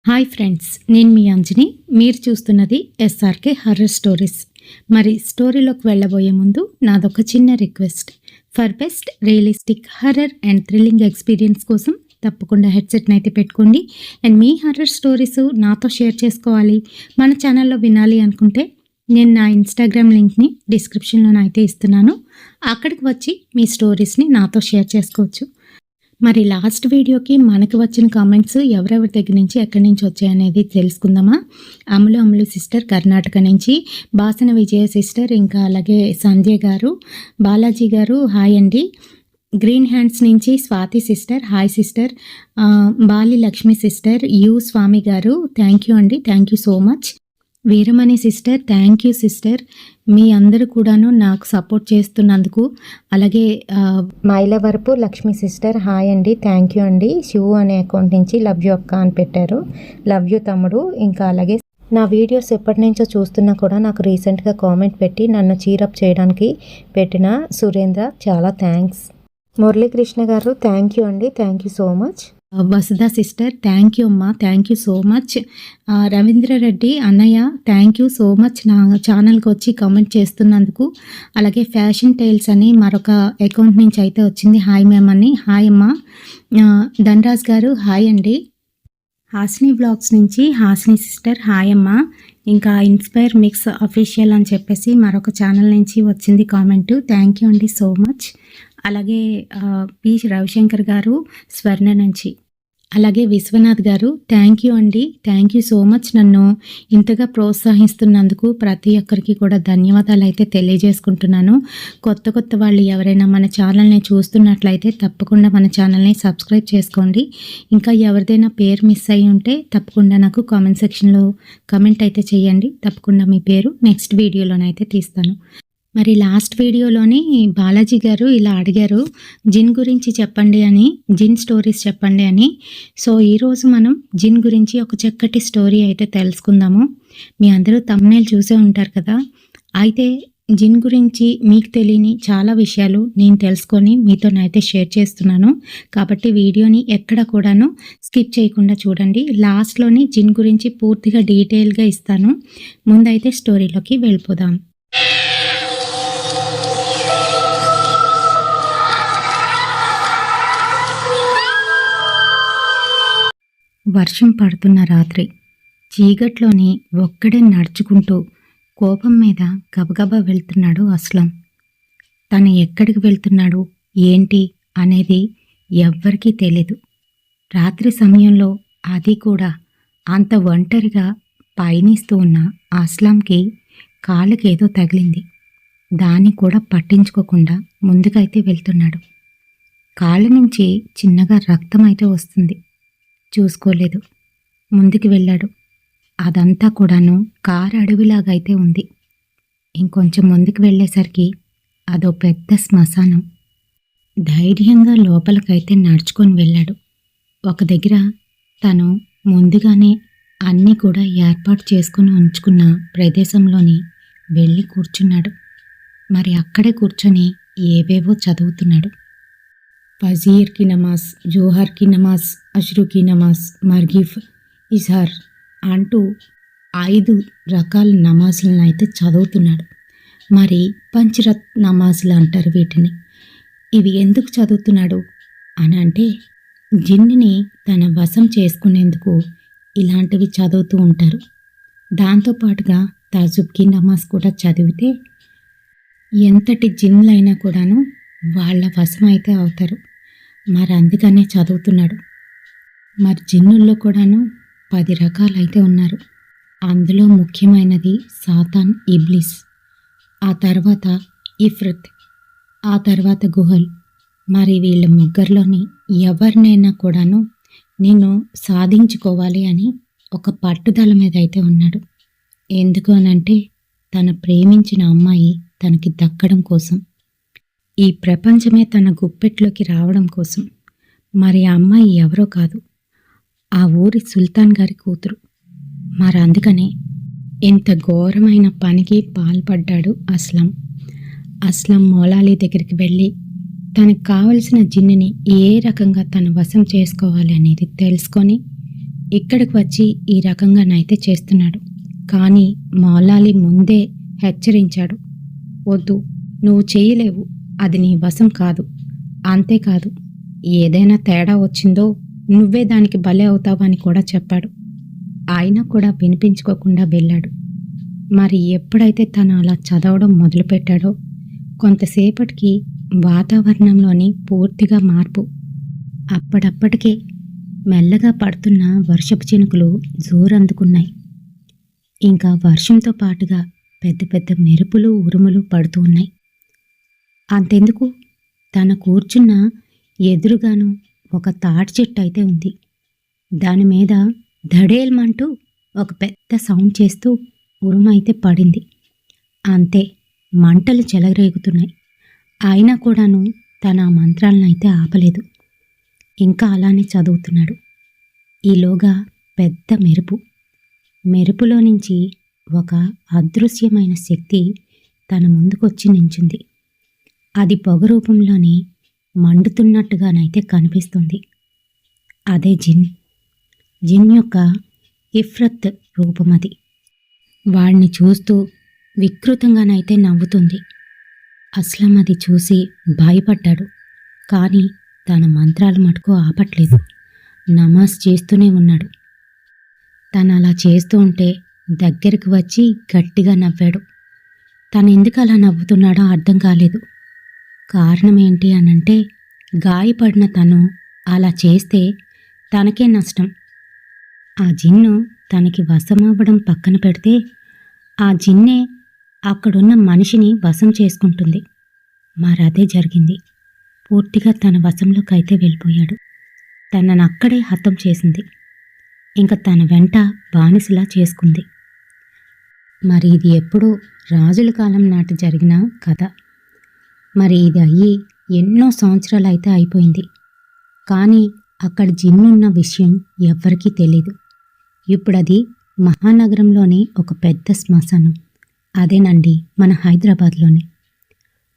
Hi friends, నేను మీ అంజని. మీరు చూస్తున్నది ఎస్ఆర్కే హర్రర్ స్టోరీస్. మరి స్టోరీలోకి వెళ్ళబోయే ముందు నాదొక చిన్న request. For best realistic horror and thrilling experience కోసం తప్పకుండా హెడ్సెట్ని అయితే పెట్టుకోండి. అండ్ మీ హర్రర్ స్టోరీస్ నాతో షేర్ చేసుకోవాలి, మన ఛానల్లో వినాలి అనుకుంటే నేను నా ఇన్స్టాగ్రామ్ లింక్ని డిస్క్రిప్షన్లో అయితే ఇస్తున్నాను. అక్కడికి వచ్చి మీ స్టోరీస్ని నాతో షేర్ చేసుకోవచ్చు. మరి లాస్ట్ వీడియోకి మనకు వచ్చిన కామెంట్స్ ఎవరెవరి దగ్గర నుంచి ఎక్కడి నుంచి వచ్చాయనేది తెలుసుకుందామా. అమ్ములు సిస్టర్ కర్ణాటక నుంచి, బాసన విజయ సిస్టర్, ఇంకా అలాగే సంధ్య గారు, బాలాజీ గారు హాయ్ అండి. గ్రీన్ హ్యాండ్స్ నుంచి Swathi sister hi sister, Bali Lakshmi sister, U Swamy గారు థ్యాంక్ యూ అండి, thank you so much. Veeramani sister thank you sister, మీ అందరూ కూడాను నాకు సపోర్ట్ చేస్తున్నందుకు. అలాగే మైలవరపు లక్ష్మి సిస్టర్ హాయ్ అండి, థ్యాంక్ యూ అండి. శివు అనే అకౌంట్ నుంచి లవ్ యూ అక్క అని పెట్టారు, లవ్ యూ తమ్ముడు. ఇంకా అలాగే నా వీడియోస్ ఎప్పటి నుంచో చూస్తున్నా కూడా నాకు రీసెంట్గా కామెంట్ పెట్టి నన్ను చీరప్ చేయడానికి పెట్టిన సురేంద్ర చాలా థ్యాంక్స్. మురళీకృష్ణ గారు థ్యాంక్ యూ అండి, thank you so much. Vasudha sister thank you అమ్మా, thank you so much. Ravindra Reddy అన్నయ్య థ్యాంక్ యూ సో మచ్ నా ఛానల్కి వచ్చి కామెంట్ చేస్తున్నందుకు. అలాగే ఫ్యాషన్ టైల్స్ అని మరొక అకౌంట్ నుంచి అయితే వచ్చింది హాయ్ మ్యామ్ అని, హాయ్ అమ్మా. ధనరాజ్ గారు హాయ్ అండి. హాసిని బ్లాగ్స్ నుంచి హాసిని సిస్టర్ హాయ్ అమ్మా. ఇంకా ఇన్స్పైర్ మిక్స్ అఫీషియల్ అని చెప్పేసి మరొక ఛానల్ నుంచి వచ్చింది కామెంటు, థ్యాంక్ యూ అండి సో మచ్. అలాగే పి రవిశంకర్ గారు స్వర్ణ నుంచి, అలాగే విశ్వనాథ్ గారు థ్యాంక్ యూ అండి, థ్యాంక్ యూ సో మచ్. నన్ను ఇంతగా ప్రోత్సహిస్తున్నందుకు ప్రతి ఒక్కరికి కూడా ధన్యవాదాలు అయితే తెలియజేసుకుంటున్నాను. కొత్త వాళ్ళు ఎవరైనా మన ఛానల్ని చూస్తున్నట్లయితే తప్పకుండా మన ఛానల్ని సబ్స్క్రైబ్ చేసుకోండి. ఇంకా ఎవరిదైనా పేరు మిస్ అయ్యి ఉంటే తప్పకుండా నాకు కామెంట్ సెక్షన్లో కామెంట్ అయితే చేయండి, తప్పకుండా మీ పేరు నెక్స్ట్ వీడియోలోనైతే తీస్తాను. మరి లాస్ట్ వీడియోలోని బాలాజీ గారు ఇలా అడిగారు జిన్ గురించి చెప్పండి అని, జిన్ స్టోరీస్ చెప్పండి అని. సో ఈరోజు మనం జిన్ గురించి ఒక చక్కటి స్టోరీ అయితే తెలుసుకుందాము. మీ అందరూ థంబ్నెయిల్ చూసే ఉంటారు కదా. అయితే జిన్ గురించి మీకు తెలియని చాలా విషయాలు నేను తెలుసుకొని మీతోనైతే షేర్ చేస్తున్నాను. కాబట్టి వీడియోని ఎక్కడ కూడాను స్కిప్ చేయకుండా చూడండి. లాస్ట్లోని జిన్ గురించి పూర్తిగా డీటెయిల్గా ఇస్తాను. ముందైతే స్టోరీలోకి వెళ్ళిపోదాం. వర్షం పడుతున్న రాత్రి చీకట్లోని ఒక్కడే నడుచుకుంటూ కోపం మీద గబగబా వెళ్తున్నాడు అస్లం. తను ఎక్కడికి వెళ్తున్నాడు ఏంటి అనేది ఎవ్వరికీ తెలీదు. రాత్రి సమయంలో అది కూడా అంత ఒంటరిగా పయనిస్తూ ఉన్న అస్లంకి కాళ్ళకేదో తగిలింది. దాన్ని కూడా పట్టించుకోకుండా ముందుకైతే వెళ్తున్నాడు. కాళ్ళ నుంచి చిన్నగా రక్తం అయితే వస్తుంది. చూసుకోలేదు, ముందుకు వెళ్ళాడు. అదంతా కూడాను కారు అడవిలాగైతే ఉంది. ఇంకొంచెం ముందుకు వెళ్ళేసరికి అదో పెద్ద శ్మశానం. ధైర్యంగా లోపలికైతే నడుచుకొని వెళ్ళాడు. ఒక దగ్గర తను ముందుగానే అన్నీ కూడా ఏర్పాటు చేసుకుని ఉంచుకున్న ప్రదేశంలోని వెళ్ళి కూర్చున్నాడు. మరి అక్కడే కూర్చొని ఏవేవో చదువుతున్నాడు. ఫజీర్ కి నమాజ్, జోహర్ కి నమాజ్, అష్రు కి నమాజ్, మర్గిఫ్, ఇజహర్ అంటూ 5 రకాల నమాజులను అయితే చదువుతున్నాడు. మరి పంచరత్ నమాజులు అంటారు వీటిని. ఇవి ఎందుకు చదువుతున్నాడు అని అంటే జిన్నుని తన వశం చేసుకునేందుకు ఇలాంటివి చదువుతూ ఉంటారు. దాంతోపాటుగా తాజుబ్కి నమాజ్ కూడా చదివితే ఎంతటి జిన్నులైనా కూడాను వాళ్ళ వశం అయితే అవుతారు. మరి అందుకనే చదువుతున్నాడు. మరి జిన్నుల్లో కూడాను 10 రకాలైతే ఉన్నారు. అందులో ముఖ్యమైనది సాతాన్, ఇబ్లిస్, ఆ తర్వాత ఇఫ్రిత్, ఆ తర్వాత గుహల్. మరి వీళ్ళ ముగ్గురిలోని ఎవరినైనా కూడాను నేను సాధించుకోవాలి అని ఒక పట్టుదల మీద అయితే ఉన్నాడు. ఎందుకు అనంటే తను ప్రేమించిన అమ్మాయి తనకి దక్కడం కోసం, ఈ ప్రపంచమే తన గుప్పెట్లోకి రావడం కోసం. మరి ఆ అమ్మాయి ఎవరో కాదు, ఆ ఊరి సుల్తాన్ గారి కూతురు. మరి అందుకనే ఇంత ఘోరమైన పనికి పాల్పడ్డాడు అస్లం మౌలాలి దగ్గరికి వెళ్ళి తనకు కావలసిన జిన్నుని ఏ రకంగా తన వశం చేసుకోవాలి అనేది తెలుసుకొని ఇక్కడికి వచ్చి ఈ రకంగానైతే చేస్తున్నాడు. కానీ మౌలాలి ముందే హెచ్చరించాడు, వద్దు, నువ్వు చేయలేవు, అది నీ వశం కాదు. అంతేకాదు, ఏదైనా తేడా వచ్చిందో నువ్వే దానికి బలి అవుతావని కూడా చెప్పాడు. ఆయన కూడా వినిపించుకోకుండా వెళ్ళాడు. మరి ఎప్పుడైతే తను అలా చదవడం మొదలుపెట్టాడో కొంతసేపటికి వాతావరణంలోని పూర్తిగా మార్పు. అప్పటికే మెల్లగా పడుతున్న వర్షపు చినుకులు జోరందుకున్నాయి. ఇంకా వర్షంతో పాటుగా పెద్ద పెద్ద మెరుపులు ఉరుములు పడుతూ ఉన్నాయి. అంతెందుకు, తన కూర్చున్న ఎదురుగాను ఒక తాటి చెట్టు అయితే ఉంది. దాని మీద ధడేల్మంటూ ఒక పెద్ద సౌండ్ చేస్తూ ఉరుమైతే పడింది. అంతే, మంటలు చెలరేగుతున్నాయి. అయినా కూడాను తన మంత్రాలను అయితే ఆపలేదు. ఇంకా అలానే చదువుతున్నాడు. ఈలోగా పెద్ద మెరుపులో నుంచి ఒక అదృశ్యమైన శక్తి తన ముందుకొచ్చి నించుంది. అది పొగ రూపంలోనే మండుతున్నట్టుగానైతే కనిపిస్తుంది. అదే జిన్ యొక్క ఇఫ్రత్ రూపమది. వాడిని చూస్తూ వికృతంగానైతే నవ్వుతుంది. అస్లం అది చూసి భయపడ్డాడు. కానీ తన మంత్రాలు మటుకు ఆపట్లేదు. నమాజ్ చేస్తూనే ఉన్నాడు. తను అలా చేస్తూ ఉంటే దగ్గరికి వచ్చి గట్టిగా నవ్వాడు. తను ఎందుకు అలా నవ్వుతున్నాడో అర్థం కాలేదు. కారణం ఏంటి అనంటే, గాయపడిన తను అలా చేస్తే తనకే నష్టం. ఆ జిన్ను తనకి వశమవ్వడం పక్కన పెడితే, ఆ జిన్నే అక్కడున్న మనిషిని వశం చేసుకుంటుంది. మరదే జరిగింది. పూర్తిగా తన వశంలోకి అయితే వెళ్ళిపోయాడు. తనను అక్కడే హతం చేసింది. ఇంకా తన వెంట బానిసలా చేసుకుంది. మరి ఇది ఎప్పుడూ రాజుల కాలం నాటి జరిగిన కథ. మరి ఇది అయ్యి ఎన్నో సంవత్సరాలు అయితే అయిపోయింది. కానీ అక్కడ జిన్నున్న విషయం ఎవ్వరికీ తెలీదు. ఇప్పుడు అది మహానగరంలోని ఒక పెద్ద శ్మశానం. అదేనండి, మన హైదరాబాద్లోనే.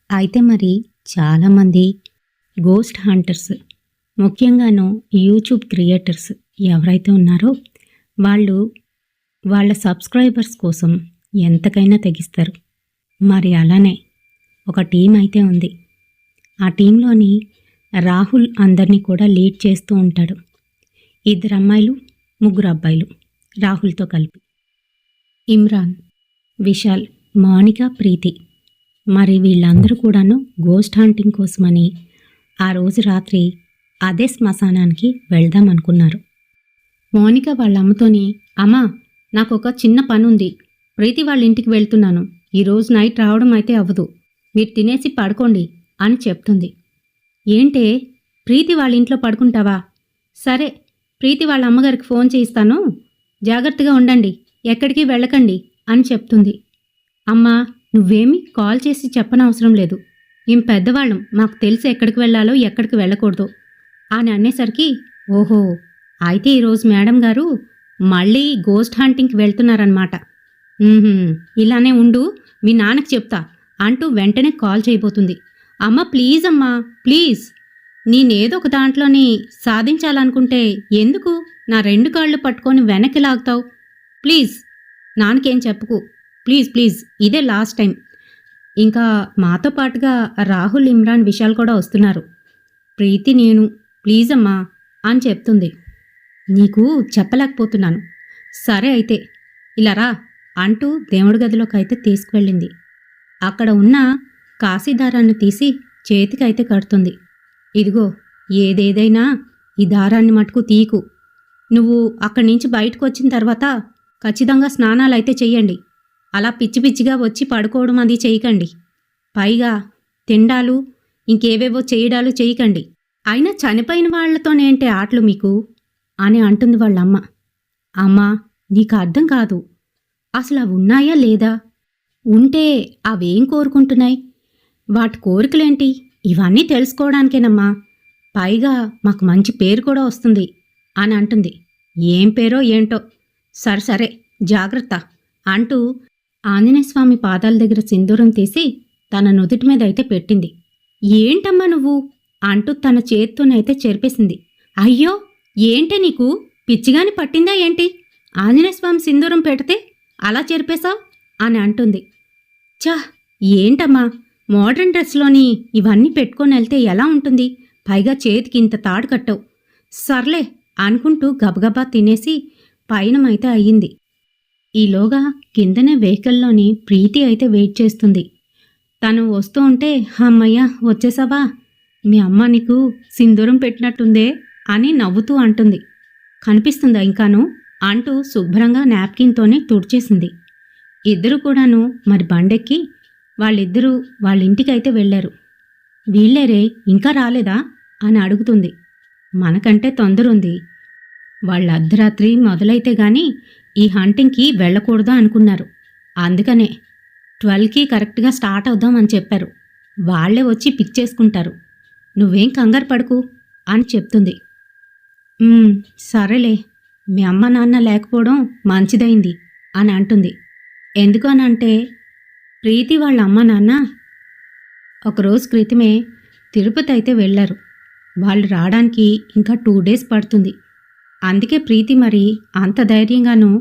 అయితే మరి చాలామంది గోస్ట్ హంటర్స్, ముఖ్యంగాను యూట్యూబ్ క్రియేటర్స్ ఎవరైతే ఉన్నారో వాళ్ళు వాళ్ళ సబ్స్క్రైబర్స్ కోసం ఎంతకైనా తెగిస్తారు. మరి అలానే ఒక టీం అయితే ఉంది. ఆ టీంలోని రాహుల్ అందరినీ కూడా లీడ్ చేస్తూ ఉంటాడు. 2 అమ్మాయిలు, 3 అబ్బాయిలు రాహుల్తో కలిపి. ఇమ్రాన్, విశాల్, మౌనిక, ప్రీతి. మరి వీళ్ళందరూ కూడాను గోస్ట్ హంటింగ్ కోసమని ఆ రోజు రాత్రి అదే శ్మశానానికి వెళ్దాం అనుకున్నారు. మౌనిక వాళ్ళ అమ్మతోని, అమ్మా, నాకు ఒక చిన్న పని ఉంది, ప్రీతి వాళ్ళ ఇంటికి వెళ్తున్నాను, ఈరోజు నైట్ రావడం అయితే అవ్వదు, మీరు తినేసి పడుకోండి అని చెప్తుంది. ఏంటే, ప్రీతి వాళ్ళ ఇంట్లో పడుకుంటావా? సరే, ప్రీతి వాళ్ళ అమ్మగారికి ఫోన్ చేయిస్తాను, జాగ్రత్తగా ఉండండి, ఎక్కడికి వెళ్ళకండి అని చెప్తుంది. అమ్మా, నువ్వేమీ కాల్ చేసి చెప్పనవసరం లేదు, మేం పెద్దవాళ్ళం, మాకు తెలిసి ఎక్కడికి వెళ్ళాలో ఎక్కడికి వెళ్ళకూడదు అని అనేసరికి, ఓహో, అయితే ఈరోజు మేడం గారు మళ్ళీ గోస్ట్ హంటింగ్కి వెళ్తున్నారన్నమాట. ఇలానే ఉండు, మీ నాన్నకి చెప్తా అంటూ వెంటనే కాల్ చేయబోతుంది. అమ్మ, ప్లీజ్ అమ్మా, ప్లీజ్, నేనేదో ఒక దాంట్లోని సాధించాలనుకుంటే ఎందుకు నా 2 కాళ్ళు పట్టుకొని వెనక్కి లాగుతావు? ప్లీజ్, నాన్నకేం చెప్పుకు, ప్లీజ్ ప్లీజ్, ఇదే లాస్ట్ టైం. ఇంకా మాతో పాటుగా రాహుల్, ఇమ్రాన్, విశాల్ కూడా వస్తున్నారు. ప్రీతి, నేను, ప్లీజ్ అమ్మా అని చెప్తుంది. నీకు చెప్పలేకపోతున్నాను. సరే అయితే ఇలా రా అంటూ దేవుడి గదిలోకి అయితే తీసుకువెళ్ళింది. అక్కడ ఉన్న కాశీదారాన్ని తీసి చేతికైతే కడుతుంది. ఇదిగో, ఏదేదైనా ఈ దారాన్ని మటుకు తీకు. నువ్వు అక్కడి నుంచి బయటకు వచ్చిన తర్వాత ఖచ్చితంగా స్నానాలైతే చెయ్యండి. అలా పిచ్చి పిచ్చిగా వచ్చి పడుకోవడం అది చేయకండి. పైగా తిండాలు ఇంకేవేవో చేయడాలు చేయకండి. అయినా చనిపోయిన వాళ్లతోనేంటే ఆటలు మీకు అని అంటుంది వాళ్ళమ్మ. అమ్మా, నీకు అర్థం కాదు, అసలు అవి ఉన్నాయా లేదా? ఉంటే అవేం కోరుకుంటున్నాయి? వాటి కోరికలేంటి? ఇవన్నీ తెలుసుకోవడానికేనమ్మా. పైగా మాకు మంచి పేరు కూడా వస్తుంది అని అంటుంది. ఏం పేరో ఏంటో. సరే సరే, జాగ్రత్త అంటూ ఆంజనేయస్వామి పాదాల దగ్గర సింధూరం తీసి తన నుదుటి మీద అయితే పెట్టింది. ఏంటమ్మా నువ్వు అంటూ తన చేత్తోనైతే చెరిపేసింది. అయ్యో, ఏంటే నీకు పిచ్చిగాని పట్టిందా ఏంటి? ఆంజనేయస్వామి సింధూరం పెడితే అలా చెరిపేశావు అని అంటుంది. ఛా, ఏంటమ్మా, మోడ్రన్ డ్రెస్లోని ఇవన్నీ పెట్టుకొని వెళ్తే ఎలా ఉంటుంది? పైగా చేతికి ఇంత తాడు కట్టవు. సర్లే అనుకుంటూ గబగబా తినేసి పయనమైతే అయ్యింది. ఈలోగా కిందనే వెహికల్లోని ప్రీతి అయితే వెయిట్ చేస్తుంది. తను వస్తూ ఉంటే, అమ్మయ్య వచ్చేసావా, మీ అమ్మ నీకు సింధూరం పెట్టినట్టుందే అని నవ్వుతూ అంటుంది. కనిపిస్తుందా ఇంకాను అంటూ శుభ్రంగా నాప్కిన్తోనే తుడిచేసింది. ఇద్దరు కూడాను మరి బండెక్కి వాళ్ళిద్దరూ వాళ్ళ ఇంటికైతే వెళ్ళారు. వీళ్ళేరే ఇంకా రాలేదా అని అడుగుతుంది. మనకంటే తొందరుంది, వాళ్ళ అర్ధరాత్రి మొదలైతే గాని ఈ హంటింగ్కి వెళ్ళకూడదు అనుకున్నారు. అందుకనే 12కి కరెక్ట్గా స్టార్ట్ అవుదామని చెప్పారు. వాళ్లే వచ్చి పిక్ చేసుకుంటారు. నువ్వేం కంగారు పడుకు అని చెప్తుంది. సరేలే, మీ అమ్మ నాన్న లేకపోవడం మంచిదైంది అని అంటుంది. ఎందుకు అనంటే, ప్రీతి వాళ్ళ అమ్మ నాన్న ఒకరోజు క్రితమే తిరుపతి అయితే వెళ్ళారు. వాళ్ళు రావడానికి ఇంకా 2 డేస్ పడుతుంది. అందుకే ప్రీతి మరి అంత ధైర్యంగానూ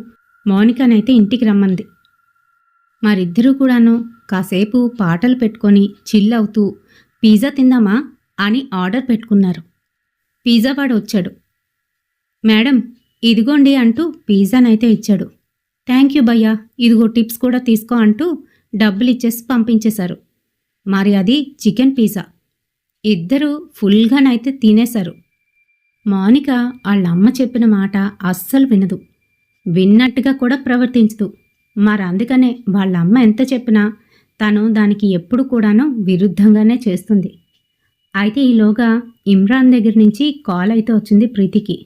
మౌనికనైతే ఇంటికి రమ్మంది. మరిద్దరూ కూడాను కాసేపు పాటలు పెట్టుకొని చిల్ అవుతూ పిజ్జా తిందామా అని ఆర్డర్ పెట్టుకున్నారు. పిజ్జా వాడు వచ్చాడు. మేడం ఇదిగోండి అంటూ పిజ్జానైతే ఇచ్చాడు. థ్యాంక్ యూ భయ్యా, ఇదిగో టిప్స్ కూడా తీసుకో అంటూ డబ్బులు ఇచ్చేసి పంపించేశారు. మరి అది చికెన్ పిజ్జా. ఇద్దరూ ఫుల్గానైతే తినేశారు. మౌనిక వాళ్ళమ్మ చెప్పిన మాట అస్సలు వినదు, విన్నట్టుగా కూడా ప్రవర్తించదు. మరి అందుకనే వాళ్ళమ్మ ఎంత చెప్పినా తను దానికి ఎప్పుడు కూడాను విరుద్ధంగానే చేస్తుంది. అయితే ఈలోగా ఇమ్రాన్ దగ్గర నుంచి కాల్ అయితే వచ్చింది ప్రీతికి.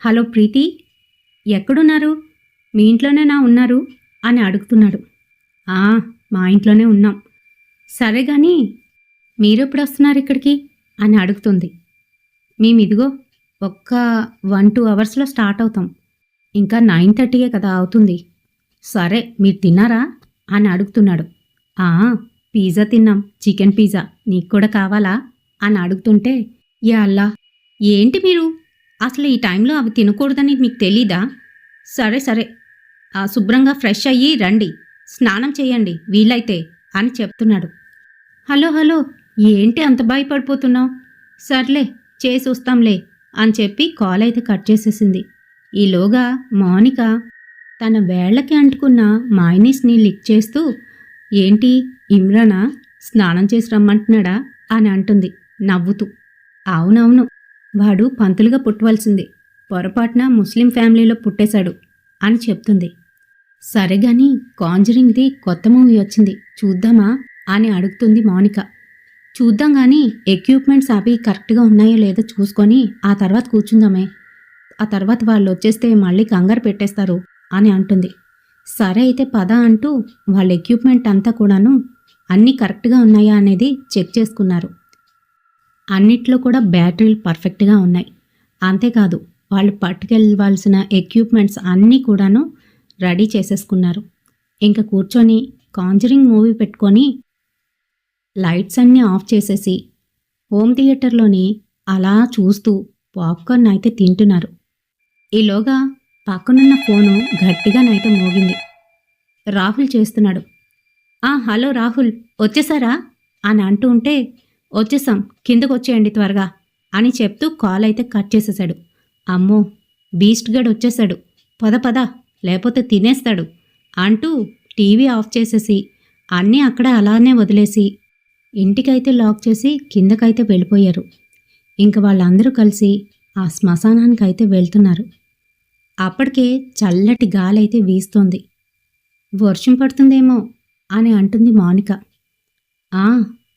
హలో ప్రీతి, ఎక్కడున్నారు? మీ ఇంట్లోనేనా ఉన్నారు అని అడుగుతున్నాడు. మా ఇంట్లోనే ఉన్నాం. సరే కానీ మీరెప్పుడు వస్తున్నారు ఇక్కడికి అని అడుగుతుంది. మేమిదిగో ఒక్క 1-2 అవర్స్లో స్టార్ట్ అవుతాం. ఇంకా 9:30 కదా అవుతుంది. సరే మీరు తిన్నారా అని అడుగుతున్నాడు. పిజ్జా తిన్నాం, చికెన్ పిజ్జా. నీకు కూడా కావాలా అని అడుగుతుంటే, యా అల్లా, ఏంటి మీరు అసలు ఈ టైంలో అవి తినకూడదని మీకు తెలీదా? సరే సరే, శుభ్రంగా ఫ్రెష్ అయ్యి రండి, స్నానం చేయండి వీలైతే అని చెప్తున్నాడు. హలో ఏంటి అంత భయపడిపోతున్నావు? సర్లే చేసి వస్తాంలే అని చెప్పి కాల్ అయితే కట్ చేసేసింది. ఈలోగా మౌనిక తన వేళ్లకి అంటుకున్న మైనీస్ని లిక్ చేస్తూ, ఏంటి ఇమ్రానా స్నానం చేసి రమ్మంటున్నాడా అని అంటుంది నవ్వుతూ. అవునవును, వాడు పంతులుగా పుట్టవలసింది, పొరపాటున ముస్లిం ఫ్యామిలీలో పుట్టేశాడు అని చెప్తుంది. సరేగాని కాంజరింగ్ది కొత్త మూవీ వచ్చింది, చూద్దామా అని అడుగుతుంది మౌనిక. చూద్దాం కానీ ఎక్విప్మెంట్స్ అవి కరెక్ట్గా ఉన్నాయో లేదో చూసుకొని ఆ తర్వాత కూర్చుందామే. ఆ తర్వాత వాళ్ళు వచ్చేస్తే మళ్ళీ కంగారు పెట్టేస్తారు అని అంటుంది. సరే అయితే పద అంటూ వాళ్ళ ఎక్విప్మెంట్ అంతా కూడాను అన్నీ కరెక్ట్గా ఉన్నాయా అనేది చెక్ చేసుకున్నారు. అన్నిట్లో కూడా బ్యాటరీలు పర్ఫెక్ట్గా ఉన్నాయి. అంతేకాదు వాళ్ళు పట్టుకెళ్ళవలసిన ఎక్విప్మెంట్స్ అన్నీ కూడాను రెడీ చేసేసుకున్నారు. ఇంకా కూర్చొని కాంజరింగ్ మూవీ పెట్టుకొని లైట్స్ అన్నీ ఆఫ్ చేసేసి హోమ్ థియేటర్లోని అలా చూస్తూ పాప్కార్న్ అయితే తింటున్నారు. ఈలోగా పక్కనున్న ఫోను గట్టిగానైతే మోగింది. రాహుల్ చేస్తున్నాడు. హలో రాహుల్, వచ్చేసారా అని అంటూ ఉంటే, వచ్చేసాం, కిందకు వచ్చేయండి త్వరగా అని చెప్తూ కాల్ అయితే కట్ చేసేశాడు. అమ్మో, బీస్ట్ గడ్ వచ్చేశాడు, పద లేకపోతే తినేస్తాడు అంటూ టీవీ ఆఫ్ చేసేసి అన్నీ అక్కడ అలానే వదిలేసి ఇంటికైతే లాక్ చేసి కిందకైతే వెళ్ళిపోయారు. ఇంక వాళ్ళందరూ కలిసి ఆ శ్మశానానికైతే వెళ్తున్నారు. అప్పటికే చల్లటి గాలైతే వీస్తోంది. వర్షం పడుతుందేమో అని అంటుంది మౌనిక.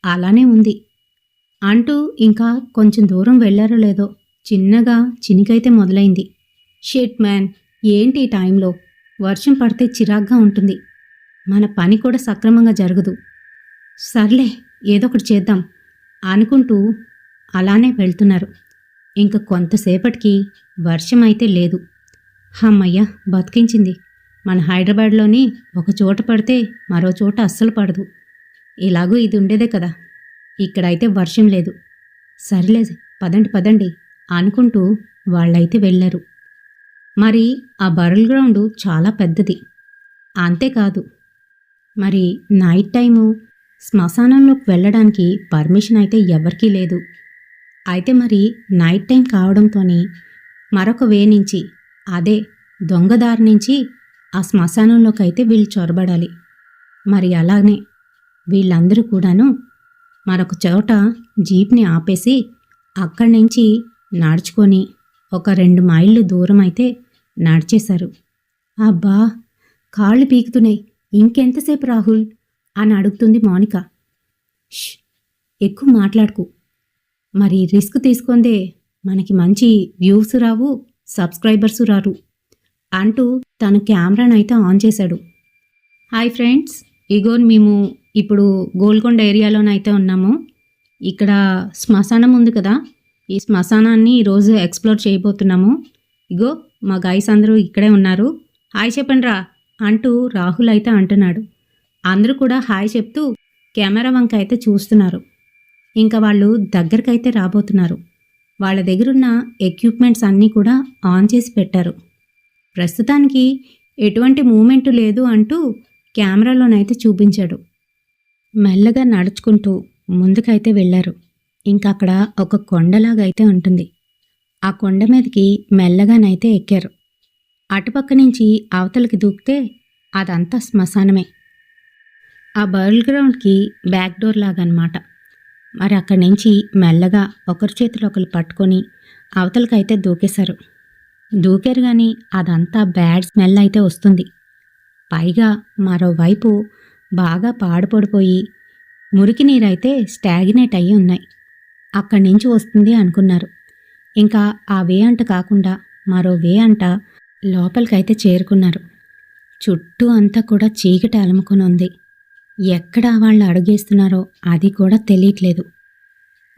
అలానే ఉంది అంటూ ఇంకా కొంచెం దూరం వెళ్ళారో లేదో చిన్నగా చినికైతే మొదలైంది. షిట్ మ్యాన్, ఏంటి ఈ టైంలో వర్షం పడితే చిరాగ్గా ఉంటుంది, మన పని కూడా సక్రమంగా జరగదు. సర్లే ఏదో ఒకటి చేద్దాం అనుకుంటూ అలానే వెళ్తున్నారు. ఇంక కొంతసేపటికి వర్షం అయితే లేదు. అమ్మయ్య, బతికించింది. మన హైదరాబాద్లోని ఒక చోట పడితే మరో చోట అస్సలు పడదు. ఇలాగూ ఇది ఉండేదే కదా, ఇక్కడైతే వర్షం లేదు. సర్లే పదండి అనుకుంటూ వాళ్ళైతే వెళ్ళారు. మరి ఆ బరల్ గ్రౌండ్ చాలా పెద్దది. అంతేకాదు, మరి నైట్ టైము శ్మశానంలోకి వెళ్ళడానికి పర్మిషన్ అయితే ఎవరికీ లేదు. అయితే మరి నైట్ టైం కావడంతోని మరొక వే నుంచి, అదే దొంగదారి నుంచి ఆ శ్మశానంలోకి అయితే వీళ్ళు చొరబడాలి. మరి అలానే వీళ్ళందరూ కూడాను మరొక చోట జీప్ని ఆపేసి అక్కడి నుంచి నడుచుకొని ఒక 2 మైళ్ళు దూరం అయితే నడిచేశారు. అబ్బా, కాళ్ళు పీకుతున్నాయి, ఇంకెంతసేపు రాహుల్ అని అడుగుతుంది మౌనిక. ష్, ఎక్కువ మాట్లాడుకు, మరి రిస్క్ తీసుకుందే మనకి మంచి వ్యూస్ రావు, సబ్స్క్రైబర్స్ రారు అంటూ తను కెమెరానైతే ఆన్ చేశాడు. హాయ్ ఫ్రెండ్స్, ఇగో మేము ఇప్పుడు గోల్కొండ ఏరియాలోనైతే ఉన్నాము. ఇక్కడ శ్మశానం ఉంది కదా, ఈ శ్మశానాన్ని ఈరోజు ఎక్స్ప్లోర్ చేయబోతున్నాము. ఇగో మా గైస్ అందరూ ఇక్కడే ఉన్నారు, హాయ్ చెప్పండి రా అంటూ రాహుల్ అయితే అంటున్నాడు. అందరూ కూడా హాయ్ చెప్తూ కెమెరా వంక అయితే చూస్తున్నారు. ఇంకా వాళ్ళు దగ్గరకైతే రాబోతున్నారు. వాళ్ళ దగ్గరున్న ఎక్విప్మెంట్స్ అన్నీ కూడా ఆన్ చేసి పెట్టారు. ప్రస్తుతానికి ఎటువంటి మూమెంట్ లేదు అంటూ కెమెరాలోనైతే చూపించాడు. మెల్లగా నడుచుకుంటూ ముందుకైతే వెళ్ళారు. ఇంకా అక్కడ ఒక కొండలాగా అయితే ఉంటుంది. ఆ కొండ మీదకి మెల్లగానైతే ఎక్కారు. అటుపక్క నుంచి అవతలకి దూకితే అదంతా శ్మశానమే. ఆ బర్ల్ గ్రౌండ్కి బ్యాక్ డోర్ లాగా అనమాట. మరి అక్కడి నుంచి మెల్లగా ఒకరి చేతులు ఒకరు పట్టుకొని అవతలకైతే దూకేశారు. దూకారు కానీ అదంతా బ్యాడ్ స్మెల్ అయితే వస్తుంది. పైగా మరోవైపు బాగా పాడుపడిపోయి మురికి నీరైతే స్టాగ్నేట్ అయ్యి ఉన్నాయి. అక్కడి నుంచి వస్తుంది అనుకున్నారు. ఇంకా ఆ వే అంట కాకుండా మరో వే అంట లోపలికైతే చేరుకున్నారు. చుట్టూ అంతా కూడా చీకటి అలుముకొని ఉంది. ఎక్కడ వాళ్ళు అడుగేస్తున్నారో అది కూడా తెలియట్లేదు.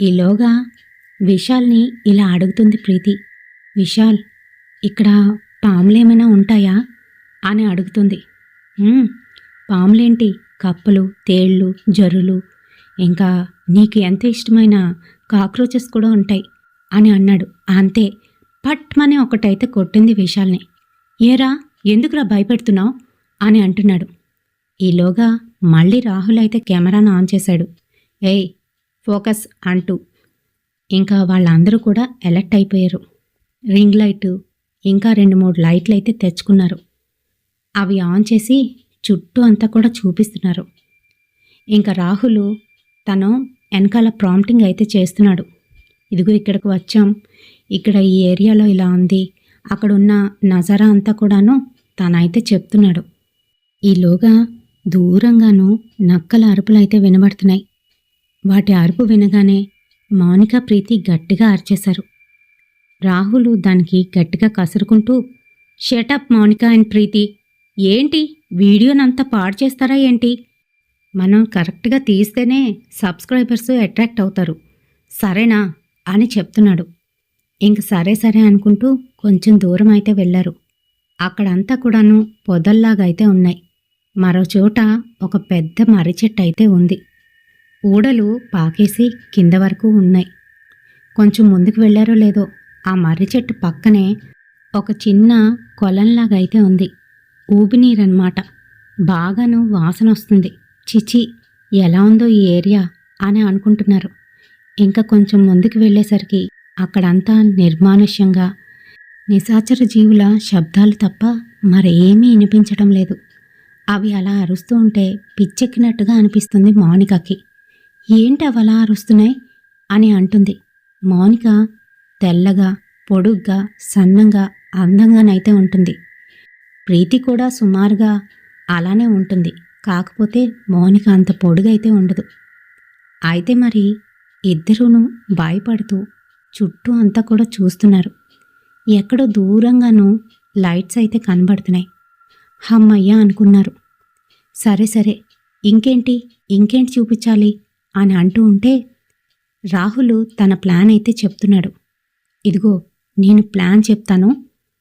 ఈలోగా విశాల్ని ఇలా అడుగుతుంది ప్రీతి. విశాల్, ఇక్కడ పాములేమైనా ఉంటాయా అని అడుగుతుంది. పాములేంటి, కప్పలు, తేళ్ళు, జర్రులు, ఇంకా నీకు ఎంత ఇష్టమైన కాక్రోచెస్ కూడా ఉంటాయి అని అన్నాడు. అంతే, పట్మని ఒకటైతే కొట్టింది విశాల్ని. ఏరా, ఎందుకురా భయపెడుతున్నావు అని అంటున్నాడు. ఈలోగా మళ్ళీ రాహుల్ అయితే కెమెరాను ఆన్ చేశాడు. ఏయ్ ఫోకస్ అంటూ. ఇంకా వాళ్ళందరూ కూడా అలర్ట్ అయిపోయారు. రింగ్ లైటు ఇంకా 2-3 లైట్లు అయితే తెచ్చుకున్నారు. అవి ఆన్ చేసి చుట్టూ అంతా కూడా చూపిస్తున్నారు. ఇంకా రాహుల్ తను వెనకాల ప్రాంప్టింగ్ అయితే చేస్తున్నాడు. ఇదిగో ఇక్కడికి వచ్చాం, ఇక్కడ ఈ ఏరియాలో ఇలా ఉంది, అక్కడ ఉన్న నజారా అంతా కూడాను తనైతే చెప్తున్నాడు. ఈలోగా దూరంగాను నక్కల అరుపులైతే వినబడుతున్నాయి. వాటి అరుపు వినగానే మౌనిక, ప్రీతి గట్టిగా అరిచేశారు. రాహుల్ దానికి గట్టిగా కసురుకుంటూ, షటప్ మౌనిక అండ్ ప్రీతి, ఏంటి వీడియోనంతా పాడు చేస్తారా ఏంటి? మనం కరెక్ట్గా తీస్తేనే సబ్స్క్రైబర్స్ అట్రాక్ట్ అవుతారు, సరేనా అని చెప్తున్నాడు. ఇంక సరే సరే అనుకుంటూ కొంచెం దూరం అయితే వెళ్ళారు. అక్కడంతా కూడాను పొదల్లాగా అయితే ఉన్నాయి. మరో చోట ఒక పెద్ద మర్రి చెట్టు అయితే ఉంది. ఊడలు పాకేసి కింద వరకు ఉన్నాయి. కొంచెం ముందుకు వెళ్ళారో లేదో ఆ మర్రి చెట్టు పక్కనే ఒక చిన్న కొలంలాగా అయితే ఉంది. ఊబినీరన్నమాట. బాగాను వాసన వస్తుంది. చిచి, ఎలా ఉందో ఈ ఏరియా అని అనుకుంటున్నారు. ఇంకా కొంచెం ముందుకు వెళ్ళేసరికి అక్కడంతా నిర్మానుష్యంగా నిశాచర జీవుల శబ్దాలు తప్ప మరేమీ వినిపించడం లేదు. అవి అలా అరుస్తూ ఉంటే పిచ్చెక్కినట్టుగా అనిపిస్తుంది మౌనికకి. ఏంటి అవి అలా అరుస్తున్నాయి అని అంటుంది. మౌనిక తెల్లగా, పొడుగ్గా, సన్నంగా, అందంగానైతే ఉంటుంది. ప్రీతి కూడా సుమారుగా అలానే ఉంటుంది. కాకపోతే మౌనిక అంత పొడుగైతే ఉండదు. అయితే మరి ఇద్దరూను భయపడుతూ చుట్టూ అంతా కూడా చూస్తున్నారు. ఎక్కడో దూరంగానూ లైట్స్ అయితే కనబడుతున్నాయి. హమ్మయ్య అనుకున్నారు. సరే సరే, ఇంకేంటి చూపించాలి అని అంటూ ఉంటే రాహుల్ తన ప్లాన్ అయితే చెప్తున్నాడు. ఇదిగో, నేను ప్లాన్ చెప్తాను,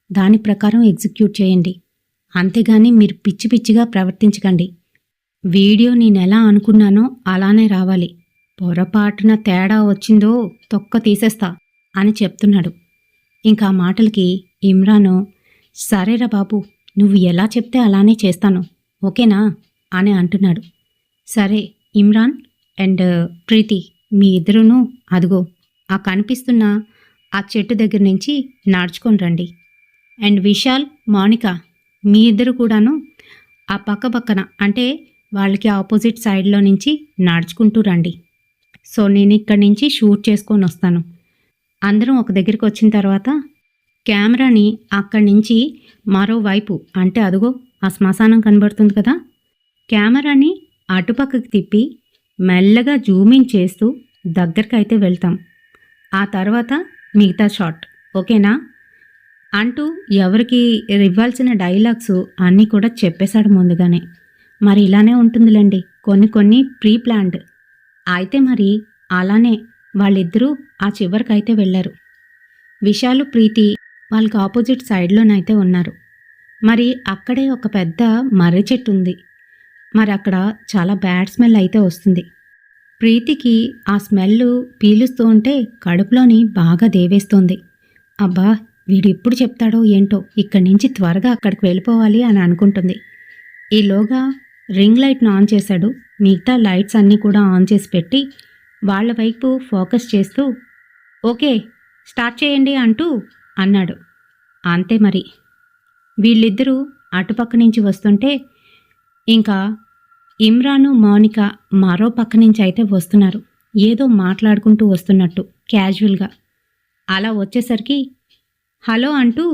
దాని ప్రకారం ఎగ్జిక్యూట్ చేయండి. అంతేగాని మీరు పిచ్చి పిచ్చిగా ప్రవర్తించకండి. వీడియో నేనెలా అనుకున్నానో అలానే రావాలి. పొరపాటున తేడా వచ్చిందో తొక్క తీసేస్తా అని చెప్తున్నాడు. ఇంకా మాటలకి ఇమ్రాను సరేరా బాబు, నువ్వు ఎలా చెప్తే అలానే చేస్తాను, ఓకేనా అని అంటున్నాడు. సరే ఇమ్రాన్ అండ్ ప్రీతి, మీ ఇద్దరును అదిగో ఆ కనిపిస్తున్న ఆ చెట్టు దగ్గర నుంచి నడుచుకొని రండి. అండ్ విశాల్, మౌనిక, మీ ఇద్దరు కూడాను ఆ పక్క పక్కన అంటే వాళ్ళకి ఆపోజిట్ సైడ్లో నుంచి నడుచుకుంటూ రండి. సో నేను ఇక్కడి నుంచి షూట్ చేసుకొని వస్తాను. అందరం ఒక దగ్గరికి వచ్చిన తర్వాత కెమెరాని అక్కడి నుంచి మరోవైపు అంటే అదిగో ఆ శ్మశానం కనబడుతుంది కదా, కెమెరాని అటుపక్కకి తిప్పి మెల్లగా జూమింగ్ చేస్తూ దగ్గరికి అయితే వెళ్తాం. ఆ తర్వాత మిగతా షాట్, ఓకేనా అంటూ ఎవరికి ఇవ్వాల్సిన డైలాగ్స్ అన్నీ కూడా చెప్పేశాడు ముందుగానే. మరి ఇలానే ఉంటుందిలేండి, కొన్ని ప్రీ ప్లాన్డ్. అయితే మరి అలానే వాళ్ళిద్దరూ ఆ చివరికైతే వెళ్ళారు. విశాలు, ప్రీతి వాళ్ళకి ఆపోజిట్ సైడ్లోనైతే ఉన్నారు. మరి అక్కడే ఒక పెద్ద మర్రి చెట్టు ఉంది. మరి అక్కడ చాలా బ్యాడ్ స్మెల్ అయితే వస్తుంది. ప్రీతికి ఆ స్మెల్ పీలుస్తూ ఉంటే కడుపులోని బాగా దేవేస్తోంది. అబ్బా, వీడు ఇప్పుడు చెప్తాడో ఏంటో, ఇక్కడి నుంచి త్వరగా అక్కడికి వెళ్ళిపోవాలి అని అనుకుంటుంది. ఈలోగా రింగ్ లైట్ను ఆన్ చేశాడు. మిగతా లైట్స్ అన్నీ కూడా ఆన్ చేసి పెట్టి వాళ్ళ వైపు ఫోకస్ చేస్తూ ఓకే స్టార్ట్ చేయండి అంటూ అన్నాడు. అంతే మరి వీళ్ళిద్దరూ అటుపక్క నుంచి వస్తుంటే ఇంకా ఇమ్రాను, మౌనిక మరో పక్క నుంచి అయితే వస్తున్నారు. ఏదో మాట్లాడుకుంటూ వస్తున్నట్టు క్యాజువల్గా. అలా వచ్చేసరికి హలో అంటూ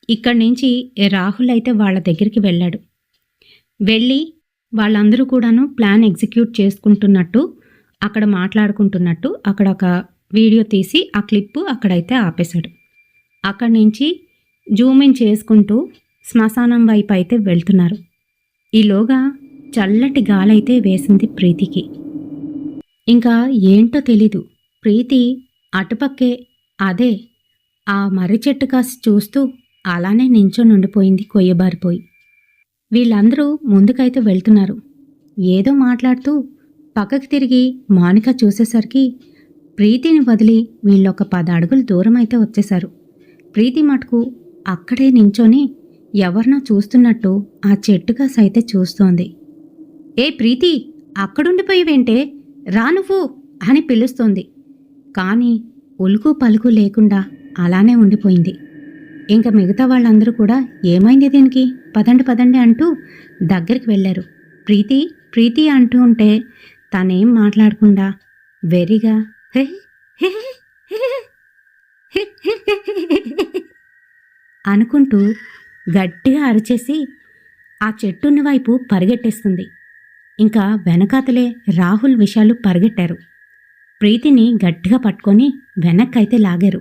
ఇక్కడి నుంచి రాహుల్ అయితే వాళ్ళ దగ్గరికి వెళ్ళాడు. వెళ్ళి వాళ్ళందరూ కూడాను ప్లాన్ ఎగ్జిక్యూట్ చేసుకుంటున్నట్టు, అక్కడ మాట్లాడుకుంటున్నట్టు అక్కడ ఒక వీడియో తీసి ఆ క్లిప్పు అక్కడైతే ఆపేశాడు. అక్కడి నుంచి జూమిన్ చేసుకుంటూ శ్మశానం వైపు అయితే వెళ్తున్నారు. ఈలోగా చల్లటి గాలైతే వేసింది ప్రీతికి. ఇంకా ఏంటో తెలీదు, ప్రీతి అటుపక్కే అదే ఆ మర్రి చెట్టు కాసి చూస్తూ అలానే నించొని ఉండిపోయింది కొయ్యబారిపోయి. వీళ్ళందరూ ముందుకైతే వెళ్తున్నారు. ఏదో మాట్లాడుతూ పక్కకి తిరిగి మౌనిక చూసేసరికి ప్రీతిని వదిలి వీళ్ళొక 10 అడుగులు దూరం అయితే వచ్చేశారు. ప్రీతి మటుకు అక్కడే నించొని ఎవరినో చూస్తున్నట్టు ఆ చెట్టుకాసి అయితే చూస్తోంది. ఏ ప్రీతి, అక్కడుండిపోయేవేంటే, రా నువ్వు అని పిలుస్తోంది. కానీ ఉలుకు పలుకు లేకుండా అలానే ఉండిపోయింది. ఇంకా మిగతా వాళ్ళందరూ కూడా ఏమైంది దీనికి, పదండి పదండి అంటూ దగ్గరికి వెళ్ళారు. ప్రీతి ప్రీతి అంటూ ఉంటే తనేం మాట్లాడకుండా వెరిగా హే హే హే హే అనుకుంటూ గట్టిగా అరిచేసి ఆ చెట్టున్న వైపు పరిగెట్టేస్తుంది. ఇంకా వెనకాతలే రాహుల్, విశాలు పరిగెట్టారు. ప్రీతిని గట్టిగా పట్టుకొని వెనక్కైతే లాగారు.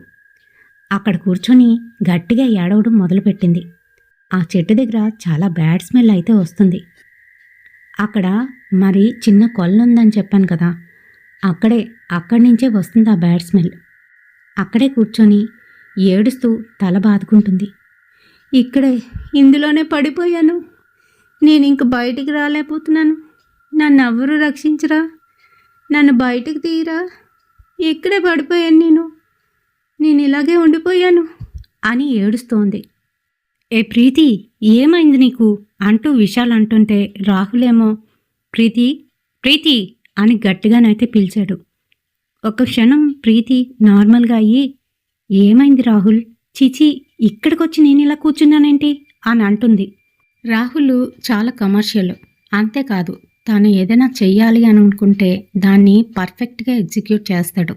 అక్కడ కూర్చొని గట్టిగా ఏడవడం మొదలుపెట్టింది. ఆ చెట్టు దగ్గర చాలా బ్యాడ్ స్మెల్ అయితే వస్తుంది. అక్కడ మరి చిన్న కొలనుందని చెప్పాను కదా, అక్కడి నుంచే వస్తుంది ఆ బ్యాడ్ స్మెల్. అక్కడే కూర్చొని ఏడుస్తూ తల బాదుకుంటుంది. ఇక్కడే ఇందులోనే పడిపోయాను, నేను ఇంక బయటికి రాలేకపోతున్నాను, నన్ను ఎవ్వరూ రక్షించరా, నన్ను బయటికి తీయరా, ఇక్కడే పడిపోయాను, నేను ఇలాగే ఉండిపోయాను అని ఏడుస్తోంది. ఏ ప్రీతి, ఏమైంది నీకు అంటూ విశాల్ అంటుంటే రాహులేమో ప్రీతి ప్రీతి అని గట్టిగానైతే పిలిచాడు. ఒక క్షణం ప్రీతి నార్మల్గా అయ్యి ఏమైంది రాహుల్, చిచి ఇక్కడికొచ్చి నేను ఇలా కూర్చున్నానేంటి అని అంటుంది. రాహుల్ చాలా కమర్షియల్, అంతేకాదు తాను ఏదైనా చెయ్యాలి అని అనుకుంటే దాన్ని పర్ఫెక్ట్గా ఎగ్జిక్యూట్ చేస్తాడు.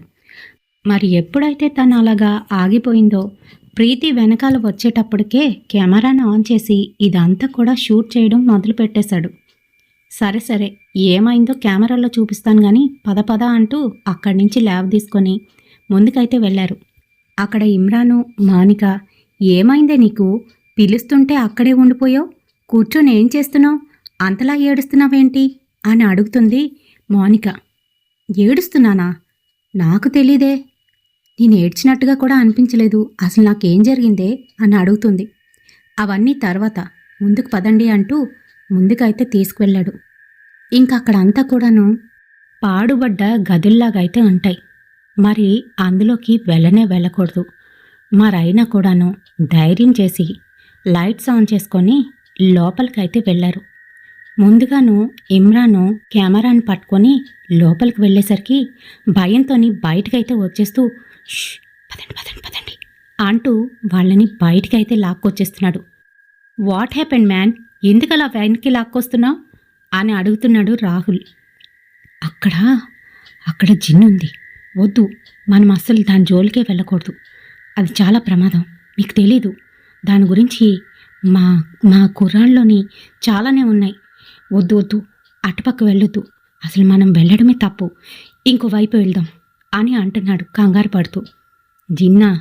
మరి ఎప్పుడైతే తను అలాగా ఆగిపోయిందో ప్రీతి వెనకాల వచ్చేటప్పటికే కెమెరాను ఆన్ చేసి ఇదంతా కూడా షూట్ చేయడం మొదలుపెట్టేశాడు. సరే ఏమైందో కెమెరాలో చూపిస్తాను కానీ పద అంటూ అక్కడి నుంచి ల్యాబ్ తీసుకొని ముందుకైతే వెళ్ళారు. అక్కడ ఇమ్రాను, మౌనిక ఏమైందే నీకు, పిలుస్తుంటే అక్కడే ఉండిపోయావు, కూర్చొని ఏం చేస్తున్నావు, అంతలా ఏడుస్తున్నావేంటి అని అడుగుతుంది మౌనిక. ఏడుస్తున్నానా, నాకు తెలీదే, నేను ఏడ్చినట్టుగా కూడా అనిపించలేదు, అసలు నాకేం జరిగిందే అని అడుగుతుంది. అవన్నీ తర్వాత, ముందుకు పదండి అంటూ ముందుకైతే తీసుకువెళ్ళాడు. ఇంకా అక్కడంతా కూడాను పాడుబడ్డ గదుల్లాగైతే ఉంటాయి. మరి అందులోకి వెళ్ళకూడదు. మరైనా కూడాను ధైర్యం చేసి లైట్స్ ఆన్ చేసుకొని లోపలికైతే వెళ్ళారు. ముందుగాను ఇమ్రాను కెమెరాను పట్టుకొని లోపలికి వెళ్ళేసరికి భయంతోని బయటకైతే వచ్చేస్తూ "ష్, పదండి పదండి పదండి" అంటూ వాళ్ళని బయటికైతే లాక్కొచ్చేస్తున్నాడు. వాట్ హ్యాపెండ్ మ్యాన్, ఎందుకలా వెనక్కి లాక్కొస్తున్నావు అని అడుగుతున్నాడు రాహుల్. అక్కడ అక్కడ జిన్నుంది, వద్దు, మనం అస్సలు దాని జోలికే వెళ్ళకూడదు, అది చాలా ప్రమాదం, మీకు తెలీదు, దాని గురించి మా మా కుర్రాళ్ళలోని చాలానే ఉన్నాయి, వద్దు వద్దు, అటుపక్క వెళ్ళొద్దు, అసలు మనం వెళ్ళడమే తప్పు, ఇంకోవైపు వెళ్దాం అని అంటున్నాడు కంగారు పడుతూ. జిన్నా,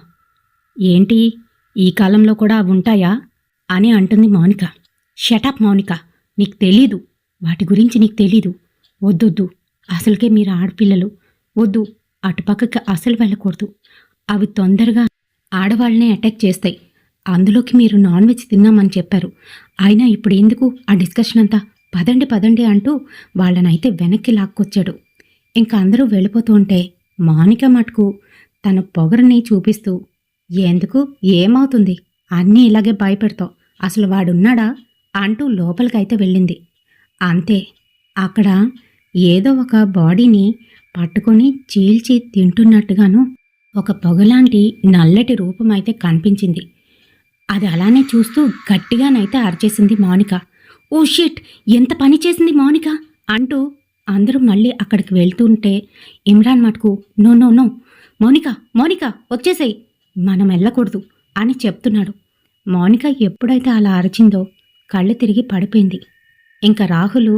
ఏంటి ఈ కాలంలో కూడా అవి ఉంటాయా అని అంటుంది మౌనిక. షటప్ మౌనిక, నీకు తెలీదు, వాటి గురించి నీకు తెలీదు, వద్దొద్దు, అసలుకే మీరు ఆడపిల్లలు, వద్దు, అటుపక్కకి అసలు వెళ్ళకూడదు, అవి తొందరగా ఆడవాళ్ళనే అటాక్ చేస్తాయి, అందులోకి మీరు నాన్ వెజ్ తిన్నామని చెప్పారు, అయినా ఇప్పుడు ఎందుకు ఆ డిస్కషన్ అంతా, పదండి పదండి అంటూ వాళ్ళనైతే వెనక్కి లాక్కొచ్చాడు. ఇంకా అందరూ వెళ్ళిపోతూ ఉంటే మౌనిక మటుకు తన పొగరుని చూపిస్తూ, ఎందుకు, ఏమవుతుంది, అన్నీ ఇలాగే భయపెడతావు, అసలు వాడున్నాడా అంటూ లోపలికైతే వెళ్ళింది. అంతే, అక్కడ ఏదో ఒక బాడీని పట్టుకొని చీల్చి తింటున్నట్టుగాను ఒక పొగలాంటి నల్లటి రూపమైతే కనిపించింది. అది అలానే చూస్తూ గట్టిగానైతే అరిచేసింది మౌనిక. ఓ షిట్, ఎంత పని చేసింది మౌనిక అంటూ అందరూ మళ్ళీ అక్కడికి వెళ్తుంటే ఇమ్రాన్ మటుకు no no no, Mounika Mounika వచ్చేసేయ్, మనం వెళ్ళకూడదు అని చెప్తున్నాడు. మౌనిక ఎప్పుడైతే అలా అరిచిందో కళ్ళు తిరిగి పడిపోయింది. ఇంకా రాహులు,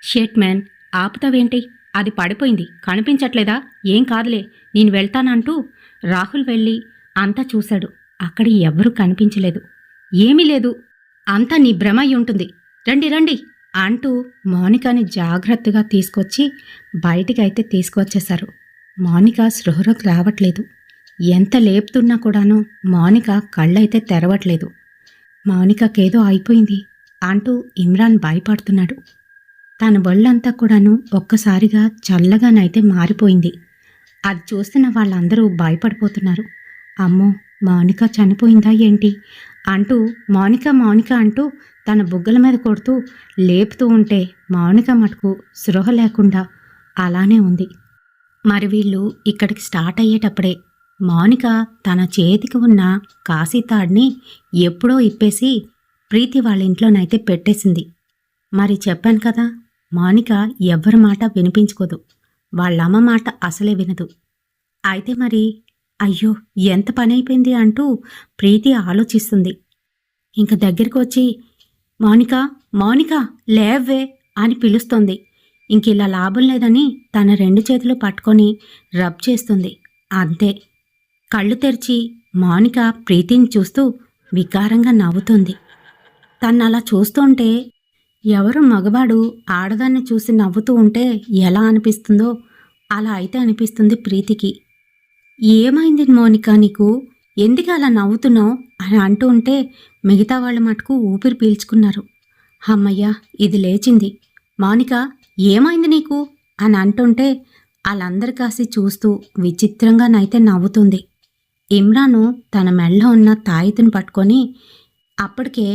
షేట్ మ్యాన్, ఆపుతావేంటి, అది పడిపోయింది, కనిపించట్లేదా, ఏం కాదులే, నేను వెళ్తానంటూ రాహుల్ వెళ్ళి అంతా చూశాడు. అక్కడ ఎవ్వరూ కనిపించలేదు. ఏమీ లేదు, అంతా నీ భ్రమ అయి ఉంటుంది, రండి రండి అంటూ మౌనికని జాగ్రత్తగా తీసుకొచ్చి బయటికైతే తీసుకొచ్చేశారు. మౌనిక స్పృహలోకి రావట్లేదు. ఎంత లేపుతున్నా కూడాను మౌనిక కళ్ళైతే తెరవట్లేదు. మౌనికకేదో అయిపోయింది అంటూ ఇమ్రాన్ భయపడుతున్నాడు. తన ఒళ్ళంతా కూడాను ఒక్కసారిగా చల్లగానైతే మారిపోయింది. అది చూస్తున్న వాళ్ళందరూ భయపడిపోతున్నారు. అమ్మో, మౌనిక చనిపోయిందా ఏంటి అంటూ మౌనిక మౌనిక అంటూ తన బుగ్గల మీద కొడుతూ లేపుతూ ఉంటే మౌనిక మటుకు స్పృహ లేకుండా అలానే ఉంది. మరి వీళ్ళు ఇక్కడికి స్టార్ట్ అయ్యేటప్పుడే మౌనిక తన చేతికి ఉన్న కాశీతాడ్ని ఎప్పుడో ఇప్పేసి ప్రీతి వాళ్ళ ఇంట్లోనైతే పెట్టేసింది. మరి చెప్పాను కదా, మౌనిక ఎవ్వరి మాట వినిపించుకోదు, వాళ్ళమ్మ మాట అసలే వినదు. అయితే మరి అయ్యో ఎంత పని అయిపోయింది అంటూ ప్రీతి ఆలోచిస్తుంది. ఇంక దగ్గరికి వచ్చి మౌనిక మౌనిక లేవ్వే అని పిలుస్తుంది. ఇంకిలా లాభం లేదని తన 2 చేతులు పట్టుకొని రబ్ చేస్తుంది. అంతే, కళ్ళు తెరిచి మౌనిక ప్రీతిని చూస్తూ వికారంగా నవ్వుతుంది. తన్నలా చూస్తుంటే ఎవరు మగవాడు ఆడదాన్ని చూసి నవ్వుతూ ఉంటే ఎలా అనిపిస్తుందో అలా అయితే అనిపిస్తుంది ప్రీతికి. ఏమైంది మౌనిక నీకు, ఎందుకు అలా నవ్వుతున్నావు అని అంటూ ఉంటే మిగతా వాళ్ళ మటుకు ఊపిరి పీల్చుకున్నారు. అమ్మయ్య, ఇది లేచింది. మౌనిక, ఏమైంది నీకు అని అంటుంటే వాళ్ళందరి కాసి చూస్తూ విచిత్రంగానైతే నవ్వుతుంది. ఇమ్రాను తన మెళ్ళో ఉన్న తాయితుని పట్టుకొని అప్పటికే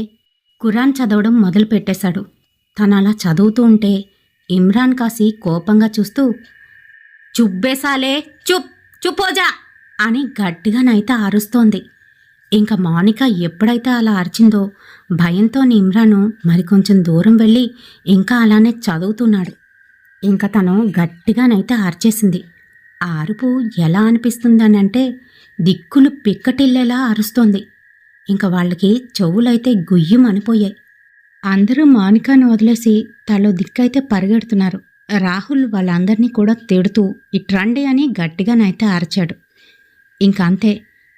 ఖురాన్ చదవడం మొదలుపెట్టేశాడు. తను అలా చదువుతూ ఉంటే ఇమ్రాన్ కాసి కోపంగా చూస్తూ చుబ్బేసాలే, చుప్పోజా అని గట్టిగానైతే అరుస్తోంది. ఇంకా మౌనిక ఎప్పుడైతే అలా అరిచిందో భయంతో ఇమ్రాను మరికొంచెం దూరం వెళ్ళి ఇంకా అలానే చదువుతున్నాడు. ఇంకా తను గట్టిగానైతే అరిచేసింది. ఆ అరుపు ఎలా అనిపిస్తుందనంటే దిక్కులు పిక్కటిల్లేలా అరుస్తోంది. ఇంకా వాళ్ళకి చెవులైతే గుయ్యమనిపోయాయి. అందరూ మౌనికను వదిలేసి తలో దిక్కైతే పరిగెడుతున్నారు. రాహుల్ వాళ్ళందరినీ కూడా తిడుతూ ఇట్రండి అని గట్టిగానైతే అరిచాడు. ఇంకంతే,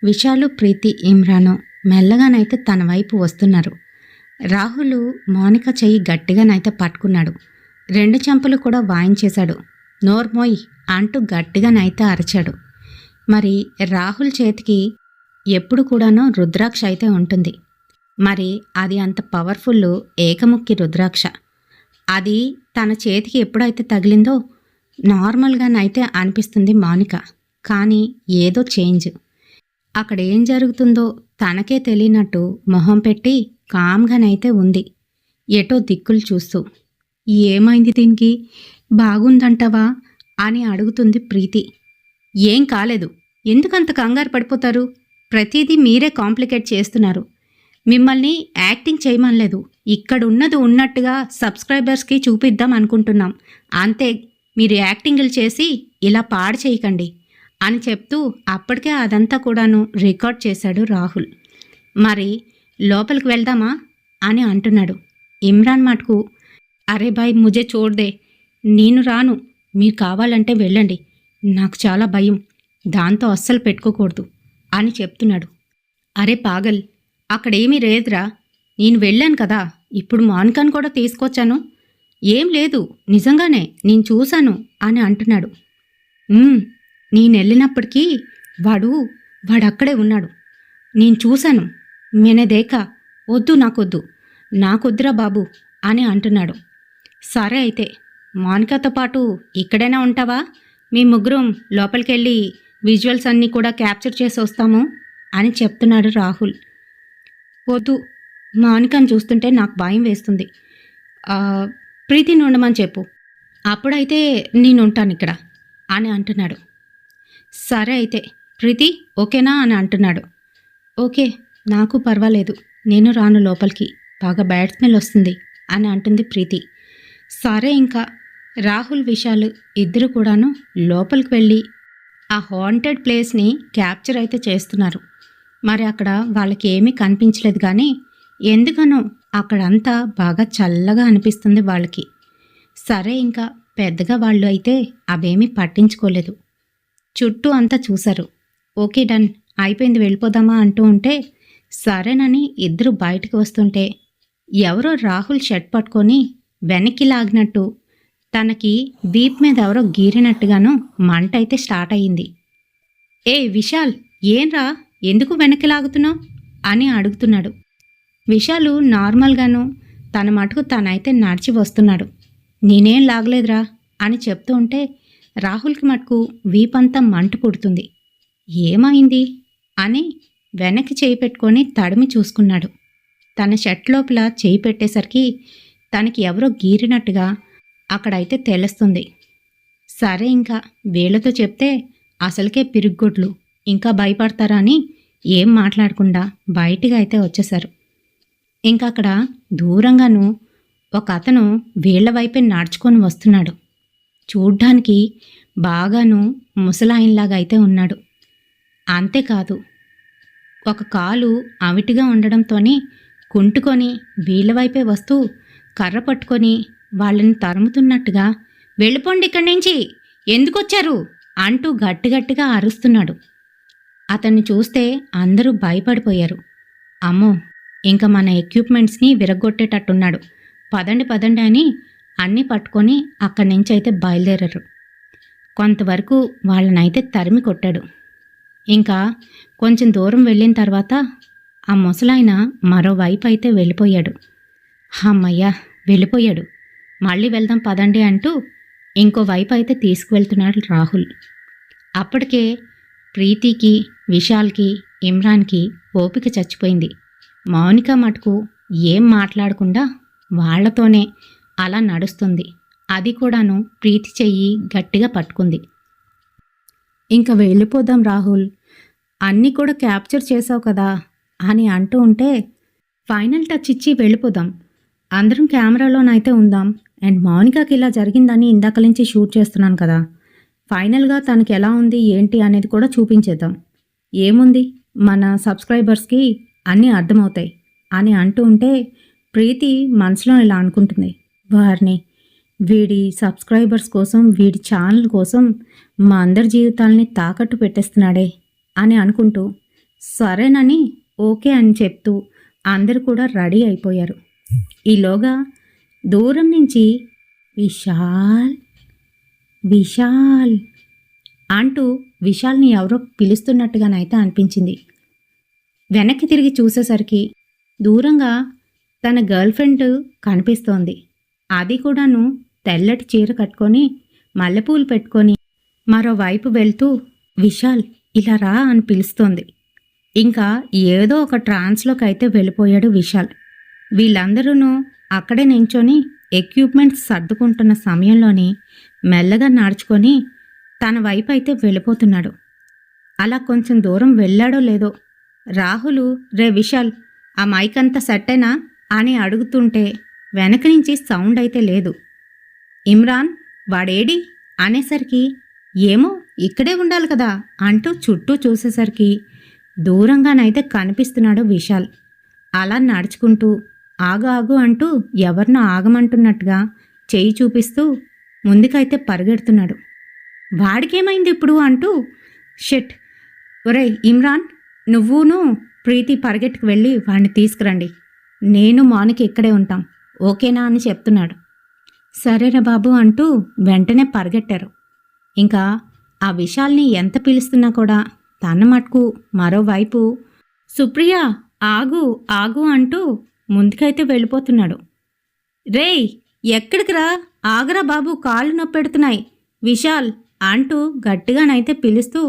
విశాలు, ప్రీతి, ఇమ్రాను మెల్లగానైతే తన వైపు వస్తున్నారు. రాహుల్ మౌనిక చెయ్యి గట్టిగానైతే పట్టుకున్నాడు. 2 చెంపలు కూడా వాయించేశాడు. నోర్మోయ్ అంటూ గట్టిగానైతే అరిచాడు. మరి రాహుల్ చేతికి ఎప్పుడు కూడాను రుద్రాక్ష అయితే ఉంటుంది. మరి అది అంత పవర్ఫుల్ ఏకముఖి రుద్రాక్ష. అది తన చేతికి ఎప్పుడైతే తగిలిందో నార్మల్గానైతే అనిపిస్తుంది మౌనిక. కానీ ఏదో చేంజ్. అక్కడ ఏం జరుగుతుందో తనకే తెలియనట్టు మొహం పెట్టి కామ్గానైతే ఉంది, ఎటో దిక్కులు చూస్తూ. ఏమైంది దీనికి, బాగుందంటావా అని అడుగుతుంది ప్రీతి. ఏం కాలేదు, ఎందుకంత కంగారు పడిపోతారు? ప్రతిదీ మీరే కాంప్లికేట్ చేస్తున్నారు. మిమ్మల్ని యాక్టింగ్ చేయమనలేదు, ఇక్కడున్నది ఉన్నట్టుగా సబ్స్క్రైబర్స్కి చూపిద్దాం అనుకుంటున్నాం అంతే. మీరు యాక్టింగ్లు చేసి ఇలా పాడు చేయకండి అని చెప్తూ అప్పటికే అదంతా కూడాను రికార్డ్ చేశాడు రాహుల్. మరి లోపలికి వెళ్దామా అని అంటున్నాడు. ఇమ్రాన్ మటుకు, అరే భాయ్ ముజే చూడదే, నేను రాను, మీరు కావాలంటే వెళ్ళండి, నాకు చాలా భయం, దాంతో అస్సలు పెట్టుకోకూడదు అని చెప్తున్నాడు. అరే పాగల్, అక్కడేమీ లేదురా, నేను వెళ్ళాను కదా, ఇప్పుడు మౌనికాను కూడా తీసుకొచ్చాను, ఏం లేదు, నిజంగానే నేను చూశాను అని అంటున్నాడు. నేను వెళ్ళినప్పటికీ వాడక్కడే ఉన్నాడు, నేను చూశాను, మేనేదేక, వద్దు నాకొద్దురా బాబు అని అంటున్నాడు. సరే అయితే మౌనికాతో పాటు ఇక్కడైనా ఉంటావా? మీ ముగ్గురం లోపలికెళ్ళి విజువల్స్ అన్నీ కూడా క్యాప్చర్ చేసి వస్తాము అని చెప్తున్నాడు రాహుల్. వద్దు, మౌనికాను చూస్తుంటే నాకు భయం వేస్తుంది, ప్రీతిని ఉండమని చెప్పు, అప్పుడైతే నేను ఉంటాను ఇక్కడ అని అంటున్నాడు. సరే అయితే ప్రీతి ఓకేనా అని అంటున్నాడు. ఓకే, నాకు పర్వాలేదు, నేను రాను లోపలికి, బాగా బ్యాడ్ స్మెల్ వస్తుంది అని అంటుంది ప్రీతి. సరే ఇంకా రాహుల్ విశాల్ ఇద్దరు కూడాను లోపలికి వెళ్ళి ఆ హాంటెడ్ ప్లేస్ని క్యాప్చర్ అయితే చేస్తున్నారు. మరి అక్కడ వాళ్ళకి ఏమీ కనిపించలేదు, కానీ ఎందుకనో అక్కడంతా బాగా చల్లగా అనిపిస్తుంది వాళ్ళకి. సరే ఇంకా పెద్దగా వాళ్ళు అయితే అవేమీ పట్టించుకోలేదు. చుట్టూ అంతా చూశారు. ఓకే డన్, అయిపోయింది, వెళ్ళిపోదామా అంటూ ఉంటే సరేనని ఇద్దరు బయటకు వస్తుంటే ఎవరో రాహుల్ షర్ట్ పట్టుకొని వెనక్కి లాగినట్టు, తనకి వీప్ మీద ఎవరో గీరినట్టుగాను మంట అయితే స్టార్ట్ అయ్యింది. ఏ విశాల్, ఏంరా, ఎందుకు వెనక్కి లాగుతున్నావు అని అడుగుతున్నాడు. విశాలు నార్మల్గాను తన మటుకు తనైతే నడిచి వస్తున్నాడు. నేనేం లాగలేదురా అని చెప్తూ ఉంటే రాహుల్కి మటుకు వీపంతా మంట పుడుతుంది. ఏమైంది అని వెనక్కి చేయి పెట్టుకొని తడిమి చూసుకున్నాడు. తన షర్ట్ లోపల చేయి పెట్టేసరికి తనకి ఎవరో గీరినట్టుగా అక్కడైతే తెలుస్తుంది. సరే ఇంకా వీళ్ళతో చెప్తే అసలుకే పిరుగ్గొడ్లు, ఇంకా భయపడతారా అని ఏం మాట్లాడకుండా బయటికి అయితే వచ్చేశారు. ఇంకా అక్కడ దూరంగాను ఒక అతను వీళ్ల వైపే నడుచుకొని వస్తున్నాడు. చూడ్డానికి బాగాను ముసలాయన్లాగా అయితే ఉన్నాడు. అంతేకాదు ఒక కాలు అవిటిగా ఉండడంతోనే కుంటుకొని వీళ్ళ వైపే వస్తూ కర్ర పట్టుకొని వాళ్ళని తరుముతున్నట్టుగా, వెళ్ళిపోండి ఇక్కడి నుంచి, ఎందుకొచ్చారు అంటూ గట్టిగట్టిగా అరుస్తున్నాడు. అతన్ని చూస్తే అందరూ భయపడిపోయారు. అమ్మో, ఇంకా మన ఎక్విప్మెంట్స్ని విరగ్గొట్టేటట్టున్నాడు, పదండి అని అన్నీ పట్టుకొని అక్కడి నుంచి అయితే బయలుదేరారు. కొంతవరకు వాళ్ళనైతే తరిమి కొట్టాడు. ఇంకా కొంచెం దూరం వెళ్ళిన తర్వాత ఆ ముసలాయన మరోవైపు అయితే వెళ్ళిపోయాడు. అమ్మయ్యా, వెళ్ళిపోయాడు, మళ్ళీ వెళ్దాం పదండి అంటూ ఇంకోవైపు అయితే తీసుకువెళ్తున్నాడు రాహుల్. అప్పటికే ప్రీతికి, విశాల్కి, ఇమ్రాన్కి ఓపిక చచ్చిపోయింది. మౌనిక మటుకు ఏం మాట్లాడకుండా వాళ్లతోనే అలా నడుస్తుంది. అది కూడాను ప్రీతి చెయ్యి గట్టిగా పట్టుకుంది. ఇంకా వెళ్ళిపోదాం రాహుల్, అన్నీ కూడా క్యాప్చర్ చేసావు కదా అని అంటూ ఉంటే, ఫైనల్ టచ్ ఇచ్చి వెళ్ళిపోదాం, అందరం కెమెరాలోనైతే ఉందాం, అండ్ మౌనికాకి ఇలా జరిగిందని ఇందాక నుంచి షూట్ చేస్తున్నాను కదా, ఫైనల్గా తనకి ఎలా ఉంది ఏంటి అనేది కూడా చూపించేద్దాం, ఏముంది మన సబ్స్క్రైబర్స్కి అన్నీ అర్థమవుతాయి అని అంటూ ఉంటే ప్రీతి మనసులో ఇలా అనుకుంటుంది, వారిని వీడి సబ్స్క్రైబర్స్ కోసం, వీడి ఛానల్ కోసం మా అందరి జీవితాలని తాకట్టు పెట్టేస్తున్నాడే అని అనుకుంటూ సరేనని ఓకే అని చెప్తూ అందరూ కూడా రెడీ అయిపోయారు. ఈలోగా దూరం నుంచి విశాల్ విశాల్ అంటూ విశాల్ని ఎవరో పిలుస్తున్నట్టుగానైతే అనిపించింది. వెనక్కి తిరిగి చూసేసరికి దూరంగా తన గర్ల్ ఫ్రెండ్ కనిపిస్తోంది. అది కూడాను తెల్లటి చీర కట్టుకొని మల్లెపూలు పెట్టుకొని మరోవైపు వెళ్తూ విశాల్ ఇలా రా అని పిలుస్తోంది. ఇంకా ఏదో ఒక ట్రాన్స్లోకి అయితే వెళ్ళిపోయాడు విశాల్. వీళ్ళందరూ అక్కడే నించొని ఎక్విప్మెంట్స్ సర్దుకుంటున్న సమయంలోని మెల్లగా నడుచుకొని తన వైపు అయితే వెళ్ళిపోతున్నాడు. అలా కొంచెం దూరం వెళ్ళాడో లేదో రాహులు, రే విశాల్, ఆ మైక్ అంతా సెట్టేనా అని అడుగుతుంటే వెనక నుంచి సౌండ్ అయితే లేదు. ఇమ్రాన్, వాడేడి అనేసరికి ఏమో ఇక్కడే ఉండాలి కదా అంటూ చుట్టూ చూసేసరికి దూరంగానైతే కనిపిస్తున్నాడు విశాల్. అలా నడుచుకుంటూ ఆగు ఆగు అంటూ ఎవరినో ఆగమంటున్నట్టుగా చేయి చూపిస్తూ ముందుకైతే పరిగెడుతున్నాడు. వాడికేమైంది ఇప్పుడు అంటూ షెట్, ఒరే ఇమ్రాన్, నువ్వును ప్రీతి పరిగెట్టుకు వెళ్ళి వాడిని తీసుకురండి, నేను మౌనిక ఇక్కడే ఉంటాం, ఓకేనా అని చెప్తున్నాడు. సరేరా బాబు అంటూ వెంటనే పరిగెట్టారు. ఇంకా ఆ విశాల్ని ఎంత పిలుస్తున్నా కూడా తన మటుకు మరోవైపు సుప్రియ ఆగు ఆగు అంటూ ముందుకైతే వెళ్ళిపోతున్నాడు. రేయ్, ఎక్కడికిరా, ఆగరా బాబు, కాళ్ళు నొప్పెడుతున్నాయి విశాల్ అంటూ గట్టిగానైతే పిలుస్తూ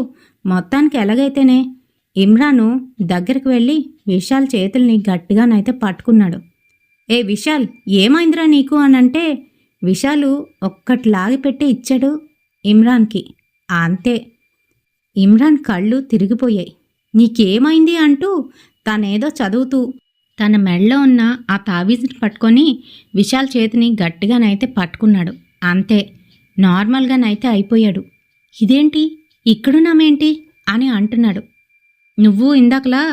మొత్తానికి ఎలాగైతేనే ఇమ్రాను దగ్గరికి వెళ్ళి విశాల్ చేతుల్ని గట్టిగానైతే పట్టుకున్నాడు. ఏ విశాల్, ఏమైందిరా నీకు అనంటే విశాలు ఒక్కటి లాగిపెట్టి ఇచ్చాడు ఇమ్రాన్కి. అంతే, ఇమ్రాన్ కళ్ళు తిరిగిపోయాయి. నీకేమైంది అంటూ తనేదో చదువుతూ తన మెడలో ఉన్న ఆ తావీజుని పట్టుకొని విశాల్ చేతిని గట్టిగానైతే పట్టుకున్నాడు. అంతే, నార్మల్గానైతే అయిపోయాడు. ఇదేంటి ఇక్కడున్నామేంటి అని అంటున్నాడు. నువ్వు ఇందాకలా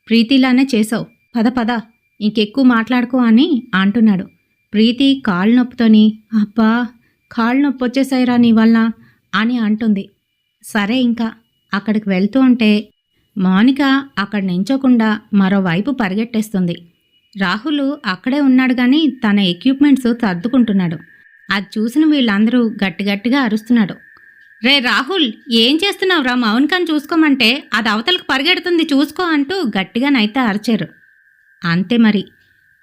ప్రీతిలానే చేసావు, పద పద, ఇంకెక్కువ మాట్లాడుకో అని అంటున్నాడు. ప్రీతి కాళ్ళు నొప్పుతోని అబ్బా కాళ్ళు నొప్పి వచ్చేసాయిరా నీ వల్ల అని అంటుంది. సరే, ఇంకా అక్కడికి వెళ్తూ ఉంటే మౌనిక అక్కడ నించోకుండా మరోవైపు పరిగెట్టేస్తుంది. రాహుల్ అక్కడే ఉన్నాడు కానీ తన ఎక్విప్మెంట్స్ సర్దుకుంటున్నాడు. అది చూసిన వీళ్ళందరూ గట్టిగట్టిగా అరుస్తున్నాడు. రే రాహుల్, ఏం చేస్తున్నావురా, మౌనికని చూసుకోమంటే అది అవతలకు పరిగెడుతుంది చూసుకో అంటూ గట్టిగానైతే అరిచారు. అంతే మరి,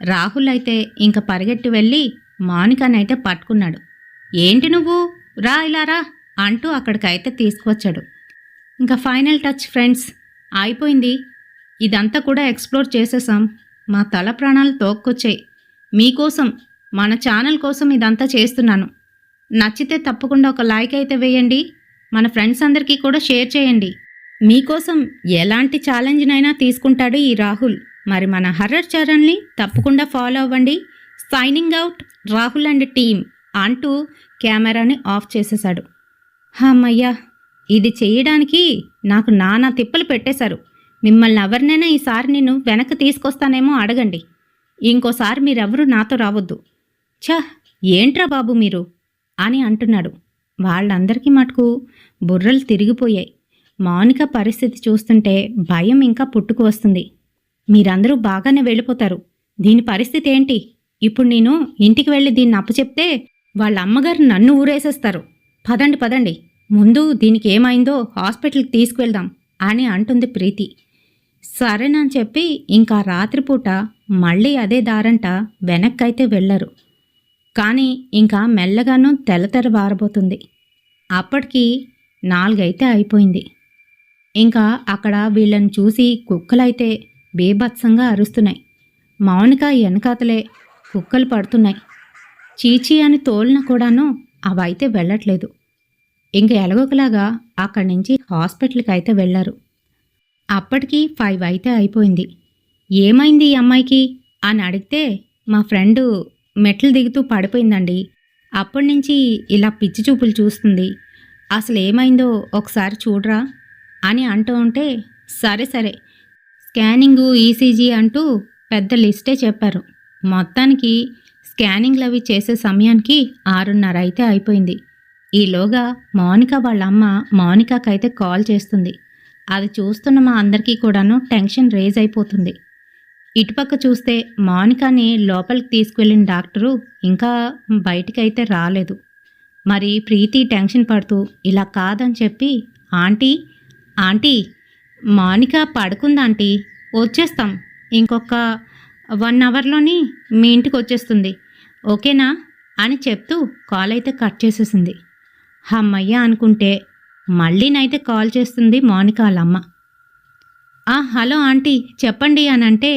రాహుల్ అయితే ఇంక పరిగెట్టి వెళ్ళి మౌనికనైతే పట్టుకున్నాడు. ఏంటి నువ్వు, రా ఇలా రా అంటూ అక్కడికైతే తీసుకువచ్చాడు. ఇంకా ఫైనల్ టచ్ ఫ్రెండ్స్, అయిపోయింది, ఇదంతా కూడా ఎక్స్ప్లోర్ చేసేసాం. మా తల ప్రాణాలు తోక్కొచ్చాయి. మీకోసం, మన ఛానల్ కోసం ఇదంతా చేస్తున్నాను. నచ్చితే తప్పకుండా ఒక లైక్ అయితే వేయండి, మన ఫ్రెండ్స్ అందరికీ కూడా షేర్ చేయండి. మీకోసం ఎలాంటి ఛాలెంజ్నైనా తీసుకుంటాడు ఈ రాహుల్. మరి మన హర్రర్ ఛానల్ని తప్పకుండా ఫాలో అవ్వండి. Signing out, Rahul and team అంటూ కెమెరాని ఆఫ్ చేసేశాడు. అమ్మయ్యా, ఇది చేయడానికి నాకు నానా తిప్పలు పెట్టేశారు. మిమ్మల్ని ఎవరినైనా ఈసారి నేను వెనక్కి తీసుకొస్తానేమో అడగండి. ఇంకోసారి మీరెవరూ నాతో రావద్దు. ఛ, ఏంట్రా బాబు మీరు అని అంటున్నాడు. వాళ్ళందరికీ మటుకు బుర్రలు తిరిగిపోయాయి. మౌనిక పరిస్థితి చూస్తుంటే భయం ఇంకా పుట్టుకు వస్తుంది. మీరందరూ బాగానే వెళ్ళిపోతారు, దీని పరిస్థితి ఏంటి? ఇప్పుడు నేను ఇంటికి వెళ్ళి దీన్ని అప్పచెప్తే వాళ్ళ అమ్మగారు నన్ను ఊరేసేస్తారు. పదండి పదండి, ముందు దీనికి ఏమైందో హాస్పిటల్కి తీసుకువెళ్దాం అని అంటుంది ప్రీతి. సరేనని చెప్పి ఇంకా రాత్రిపూట మళ్ళీ అదే దారంట వెనక్కైతే వెళ్ళరు. కానీ ఇంకా మెల్లగానూ తెల్లతెరవారబోతుంది. అప్పటికి 4 అయితే అయిపోయింది. ఇంకా అక్కడ వీళ్ళని చూసి కుక్కలైతే బీభత్సంగా అరుస్తున్నాయి. మౌనిక వెనకాతలే కుక్కలు పడుతున్నాయి. చీచీ అని తోలిన కూడాను అవైతే వెళ్ళట్లేదు. ఇంక ఎలాగోకలాగా అక్కడి నుంచి హాస్పిటల్కి అయితే వెళ్ళారు. అప్పటికి 5 అయితే అయిపోయింది. ఏమైంది ఈ అమ్మాయికి అని అడిగితే మా ఫ్రెండు మెట్లు దిగుతూ పడిపోయిందండి, అప్పటి నుంచి ఇలా పిచ్చి చూపులు చూస్తుంది, అసలు ఏమైందో ఒకసారి చూడరా అని అంటూ ఉంటే సరే సరే స్కానింగు, ఈసీజీ అంటూ పెద్ద లిస్టే చెప్పారు. మొత్తానికి స్కానింగ్లు అవి చేసే సమయానికి 6:30 అయితే అయిపోయింది. ఈలోగా మౌనిక వాళ్ళ అమ్మ మౌనికకైతే కాల్ చేస్తుంది. అది చూస్తున్న మా అందరికీ కూడాను టెన్షన్ రేజ్ అయిపోతుంది. ఇటుపక్క చూస్తే మౌనికని లోపలికి తీసుకువెళ్ళిన డాక్టరు ఇంకా బయటికైతే రాలేదు. మరి ప్రీతి టెన్షన్ పడుతూ ఇలా కాదని చెప్పి, ఆంటీ ఆంటీ మౌనిక పడుకుందాంటీ, వచ్చేస్తాం, ఇంకొక 1 అవర్లోని మీ ఇంటికి వచ్చేస్తుంది, ఓకేనా అని చెప్తూ కాల్ అయితే కట్ చేసేసింది. అమ్మయ్య అనుకుంటే మళ్ళీనైతే కాల్ చేస్తుంది మౌనిక వాళ్ళమ్మ. హలో ఆంటీ చెప్పండి అని అంటే,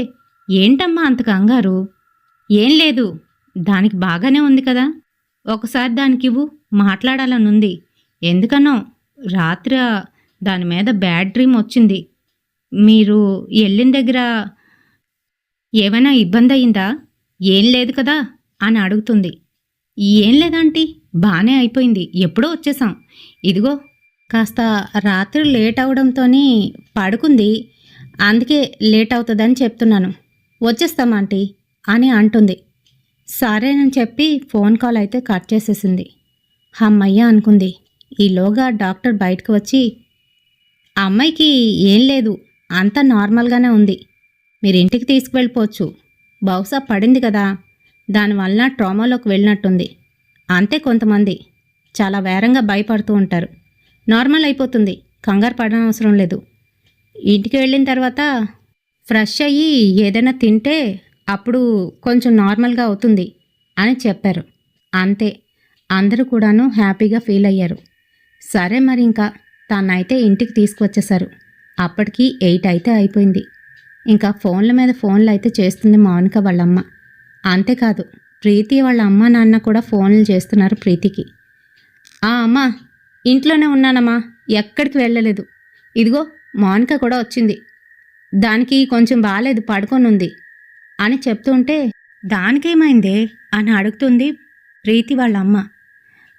ఏంటమ్మా అంత కంగారు? ఏం లేదు, దానికి బాగానే ఉంది కదా, ఒకసారి దానికివ్వు, మాట్లాడాలనుంది. ఎందుకనో రాత్రి దాని మీద బ్యాడ్ డ్రీమ్ వచ్చింది. మీరు ఎళ్ళిన దగ్గర ఏమైనా ఇబ్బందయిందా? ఏం లేదు కదా అని అడుగుతుంది. ఏం లేదాంటీ, బానే అయిపోయింది, ఎప్పుడో వచ్చేసాం. ఇదిగో కాస్త రాత్రి లేట్ అవడంతోని పడుకుంది, అందుకే లేట్ అవుతుందని చెప్తున్నాను. వచ్చేస్తాం ఆంటీ అని అంటుంది. సరేనని చెప్పి ఫోన్ కాల్ అయితే కట్ చేసేసింది. హమ్మయ్య అనుకుంది. ఈలోగా డాక్టర్ బయటకు వచ్చి, ఆ అమ్మాయికి ఏం లేదు, అంతా నార్మల్గానే ఉంది, మీరు ఇంటికి తీసుకువెళ్ళిపోవచ్చు. బహుశా పడింది కదా, దానివల్ల ట్రామాలోకి వెళ్ళినట్టుంది. అంతే, కొంతమంది చాలా వేరంగా భయపడుతూ ఉంటారు. నార్మల్ అయిపోతుంది, కంగారు పడనవసరం లేదు. ఇంటికి వెళ్ళిన తర్వాత ఫ్రెష్ అయ్యి ఏదైనా తింటే అప్పుడు కొంచెం నార్మల్గా అవుతుంది అని చెప్పారు. అంతే, అందరూ కూడాను హ్యాపీగా ఫీల్ అయ్యారు. సరే మరి ఇంకా తనైతే ఇంటికి తీసుకువచ్చేశారు. అప్పటికి 8 అయితే అయిపోయింది. ఇంకా ఫోన్ల మీద ఫోన్లు అయితే చేస్తుంది మౌనిక వాళ్ళమ్మ. అంతేకాదు, ప్రీతి వాళ్ళ అమ్మ నాన్న కూడా ఫోన్లు చేస్తున్నారు ప్రీతికి. అమ్మా ఇంట్లోనే ఉన్నానమ్మా, ఎక్కడికి వెళ్ళలేదు. ఇదిగో మౌనిక కూడా వచ్చింది, దానికి కొంచెం బాగాలేదు, పడుకొనుంది అని చెప్తుంటే, దానికేమైందే అని అడుగుతుంది ప్రీతి వాళ్ళ అమ్మ.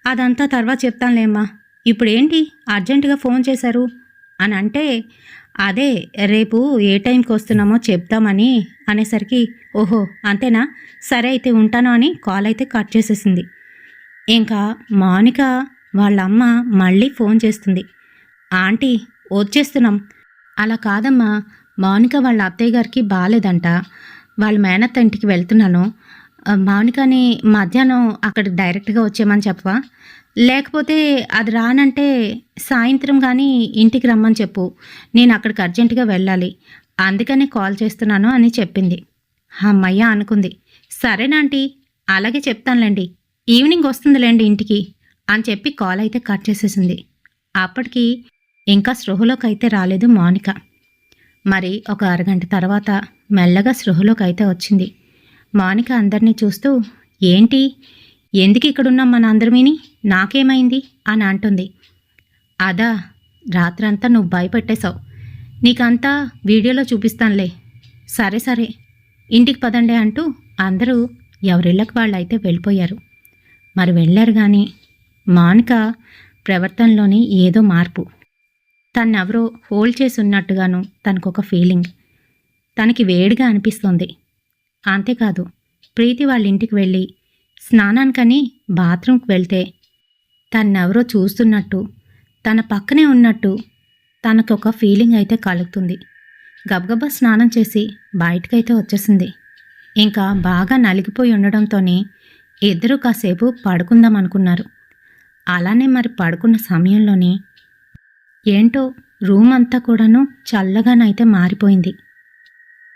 అదంతా తర్వాత చెప్తానులేమ్మా, ఇప్పుడేంటి అర్జెంటుగా ఫోన్ చేశారు అని అంటే, అదే రేపు ఏ టైంకి వస్తున్నామో చెప్తామని అనేసరికి, ఓహో అంతేనా, సరే అయితే ఉంటాను అని కాల్ అయితే కట్ చేసేసింది. ఇంకా మౌనిక వాళ్ళమ్మ మళ్ళీ ఫోన్ చేస్తుంది. ఆంటీ వచ్చేస్తున్నాం. అలా కాదమ్మా, మౌనిక వాళ్ళ అత్తయ్య గారికి బాగాలేదంట, వాళ్ళ మేనత్త ఇంటికి వెళ్తున్నాను. మౌనికని మధ్యాహ్నం అక్కడ డైరెక్ట్గా వచ్చేయమని చెప్పవా, లేకపోతే అది రానంటే సాయంత్రం కానీ ఇంటికి రమ్మని చెప్పు, నేను అక్కడికి అర్జెంటుగా వెళ్ళాలి, అందుకనే కాల్ చేస్తున్నాను అని చెప్పింది. అమ్మయ్య అనుకుంది. సరేనాంటీ, అలాగే చెప్తానులేండి, ఈవినింగ్ వస్తుందిలేండి ఇంటికి అని చెప్పి కాల్ అయితే కట్ చేసేసింది. అప్పటికి ఇంకా స్పృహలోకి అయితే రాలేదు మౌనిక. మరి ఒక అరగంట తర్వాత మెల్లగా స్పృహలోకి అయితే వచ్చింది. మౌనిక అందరినీ చూస్తూ, ఏంటి, ఎందుకు ఇక్కడున్నాం మన అందరమీని, నాకేమైంది అని అంటుంది. అదా, రాత్రంతా నువ్వు భయపెట్టేశావు, నీకంతా వీడియోలో చూపిస్తానులే. సరే సరే ఇంటికి పదండి అంటూ అందరూ ఎవరిళ్ళకి వాళ్ళు అయితే వెళ్ళిపోయారు. మరి వెళ్ళారు కానీ మౌనిక ప్రవర్తనలోని ఏదో మార్పు, తన్నెవరో హోల్డ్ చేసి ఉన్నట్టుగాను తనకొక ఫీలింగ్, తనకి వేడిగా అనిపిస్తోంది. అంతేకాదు, ప్రీతి వాళ్ళ ఇంటికి వెళ్ళి స్నానానికని బాత్రూమ్కి వెళ్తే తన్నెవరో చూస్తున్నట్టు, తన పక్కనే ఉన్నట్టు తనకొక ఫీలింగ్ అయితే కలుగుతుంది. గబగబా స్నానం చేసి బయటకైతే వచ్చేసింది. ఇంకా బాగా నలిగిపోయి ఉండడంతోనే ఇద్దరూ కాసేపు పడుకుందాం అనుకున్నారు. అలానే మరి పడుకున్న సమయంలోనే ఏంటో రూమ్ అంతా కూడాను చల్లగానైతే మారిపోయింది.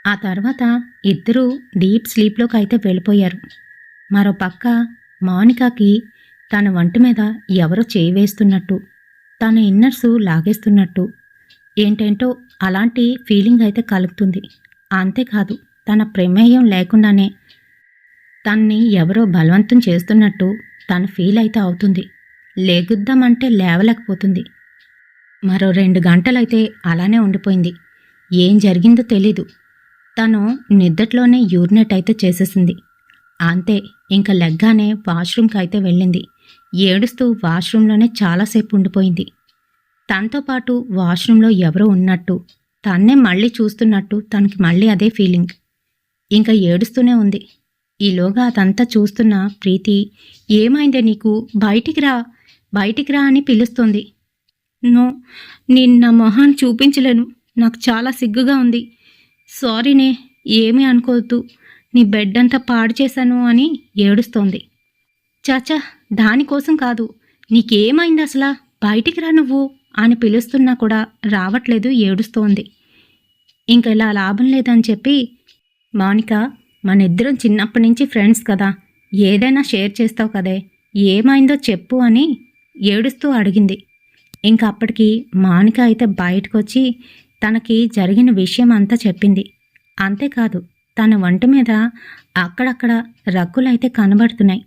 ఆ తర్వాత ఇద్దరూ డీప్ స్లీప్లోకి అయితే వెళ్ళిపోయారు. మరో పక్క మౌనికకి తన వంటి మీద ఎవరో చేయి వేస్తున్నట్టు, తన ఇన్నర్సు లాగేస్తున్నట్టు, ఏంటేంటో అలాంటి ఫీలింగ్ అయితే కలుగుతుంది. అంతేకాదు, తన ప్రమేయం లేకుండానే తన్ని ఎవరో బలవంతం చేస్తున్నట్టు తను ఫీల్ అయితే అవుతుంది. లేగుద్దామంటే లేవలేకపోతుంది. మరో 2 గంటలైతే అలానే ఉండిపోయింది. ఏం జరిగిందో తెలీదు. తను నిద్దట్లోనే యూరినేట్ అయితే చేసేసింది. అంతే, ఇంకా లెగ్గానే వాష్రూమ్కి అయితే వెళ్ళింది. ఏడుస్తూ వాష్రూమ్లోనే చాలాసేపు ఉండిపోయింది. తనతో పాటు వాష్రూమ్లో ఎవరో ఉన్నట్టు, తన్నే మళ్ళీ చూస్తున్నట్టు తనకి మళ్ళీ అదే ఫీలింగ్. ఇంకా ఏడుస్తూనే ఉంది. ఈలోగా అదంతా చూస్తున్న ప్రీతి, ఏమైందే నీకు, బయటికి రా, బయటికి రా అని పిలుస్తుంది. నో, నేను నా మొహాన్ని చూపించలేను, నాకు చాలా సిగ్గుగా ఉంది, సారీనే, ఏమీ అనుకోవద్దు, నీ బెడ్ అంతా పాడు చేశాను అని ఏడుస్తోంది. చాచా, దానికోసం కాదు, నీకేమైంది అసలా, బయటికి రా నువ్వు అని పిలుస్తున్నా కూడా రావట్లేదు, ఏడుస్తోంది. ఇంక ఇలా లాభం లేదని చెప్పి, మౌనిక, మన ఇద్దరం చిన్నప్పటి నుంచి ఫ్రెండ్స్ కదా, ఏదైనా షేర్ చేస్తావు కదే, ఏమైందో చెప్పు అని ఏడుస్తూ అడిగింది. ఇంకా అప్పటికి మౌనిక అయితే బయటకు వచ్చి తనకి జరిగిన విషయం అంతా చెప్పింది. అంతేకాదు, తన ఒంటి మీద అక్కడక్కడ రగ్గులైతే కనబడుతున్నాయి.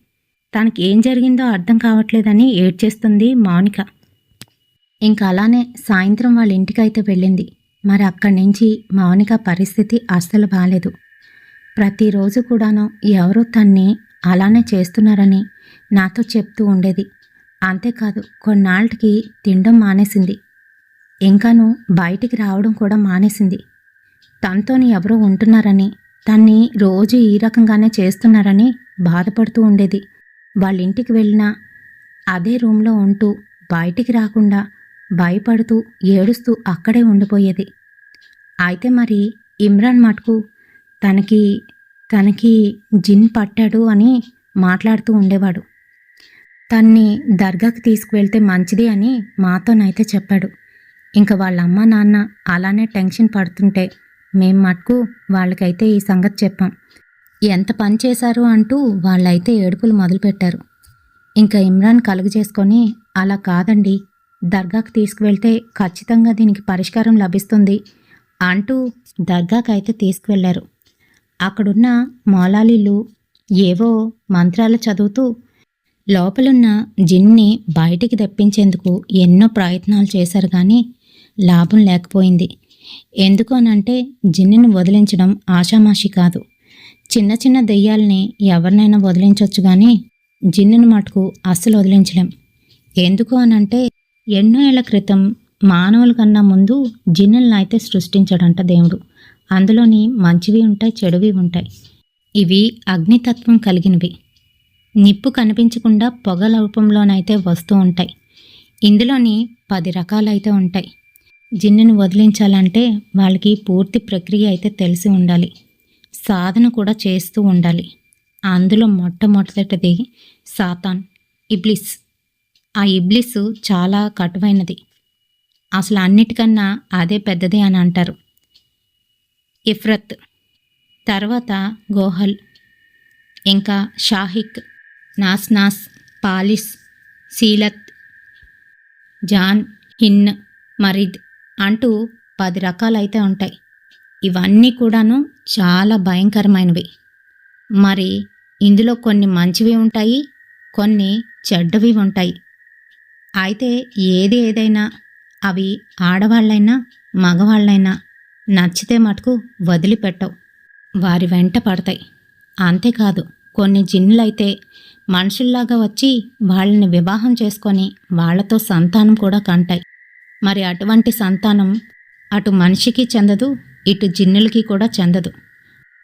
తనకి ఏం జరిగిందో అర్థం కావట్లేదని ఏడ్చేస్తుంది మౌనిక. ఇంకా అలానే సాయంత్రం వాళ్ళ ఇంటికైతే వెళ్ళింది. మరి అక్కడి నుంచి మౌనిక పరిస్థితి అస్సలు బాలేదు. ప్రతిరోజు కూడాను ఎవరో తన్ని అలానే చేస్తున్నారని నాతో చెప్తూ ఉండేది. అంతేకాదు, కొన్నాళ్ళకి తినడం మానేసింది. ఇంకాను బయటికి రావడం కూడా మానేసింది. తనతోని ఎవరో ఉంటున్నారని, తన్ని రోజు ఈ రకంగానే చేస్తున్నారని బాధపడుతూ ఉండేది. వాళ్ళ ఇంటికి వెళ్ళినా అదే రూమ్లో ఉంటూ బయటికి రాకుండా భయపడుతూ ఏడుస్తూ అక్కడే ఉండిపోయేది. అయితే మరి ఇమ్రాన్ మటుకు తనకి జిన్ పట్టాడు అని మాట్లాడుతూ ఉండేవాడు. తన్ని దర్గాకి తీసుకువెళ్తే మంచిది అని మాతోనైతే చెప్పాడు. ఇంకా వాళ్ళ అమ్మ నాన్న అలానే టెన్షన్ పడుతుంటే మేం మటుకు వాళ్ళకైతే ఈ సంగతి చెప్పాం. ఎంత పని చేశారు అంటూ వాళ్ళైతే ఏడుపులు మొదలుపెట్టారు. ఇంకా ఇమ్రాన్ కలుగజేసుకొని, అలా కాదండి, దర్గాకి తీసుకువెళ్తే ఖచ్చితంగా దీనికి పరిష్కారం లభిస్తుంది అంటూ దర్గాకైతే తీసుకువెళ్లారు. అక్కడున్న మౌలాలీలు ఏవో మంత్రాలు చదువుతూ లోపలున్న జిన్ని బయటికి తెప్పించేందుకు ఎన్నో ప్రయత్నాలు చేశారు, కానీ లాభం లేకపోయింది. ఎందుకు అనంటే జిన్నుని వదిలించడం ఆషామాషి కాదు. చిన్న చిన్న దెయ్యాల్ని ఎవరినైనా వదిలించవచ్చు, కానీ జిన్నుని మటుకు అస్సలు వదిలించలేం. ఎందుకు అనంటే ఎన్నో ఏళ్ల క్రితం మానవుల కన్నా ముందు జిన్నులను అయితే సృష్టించాడంట దేవుడు. అందులోని మంచివి ఉంటాయి, చెడువి ఉంటాయి. ఇవి అగ్నితత్వం కలిగినవి. నిప్పు కనిపించకుండా పొగ రూపంలోనైతే వస్తూ ఉంటాయి. ఇందులోని 10 రకాలైతే ఉంటాయి. జిన్నుని వదిలించాలంటే వాళ్ళకి పూర్తి ప్రక్రియ అయితే తెలిసి ఉండాలి, సాధన కూడా చేస్తూ ఉండాలి. అందులో మొట్టమొదటిది సాతాన్, ఇబ్లిస్. ఆ ఇబ్లిస్ చాలా కటువైనది. అసలు అన్నిటికన్నా అదే పెద్దది అని అంటారు. ఇఫ్రత్, తర్వాత గోహల్, ఇంకా షాహిక్, నాస్, పాలిస్, సీలత్, జాన్, హిన్, మరిద్ అంటూ 10 రకాలైతే ఉంటాయి. ఇవన్నీ కూడాను చాలా భయంకరమైనవి. మరి ఇందులో కొన్ని మంచివి ఉంటాయి, కొన్ని చెడ్డవి ఉంటాయి. అయితే ఏదైనా అవి ఆడవాళ్ళైనా మగవాళ్ళైనా నచ్చితే మటుకు వదిలిపెట్టవు, వారి వెంట పడతాయి. అంతేకాదు, కొన్ని జిన్నులైతే మనుషుల్లాగా వచ్చి వాళ్ళని వివాహం చేసుకొని వాళ్లతో సంతానం కూడా కంటాయి. మరి అటువంటి సంతానం అటు మనిషికి చెందదు, ఇటు జిన్నులకి కూడా చెందదు.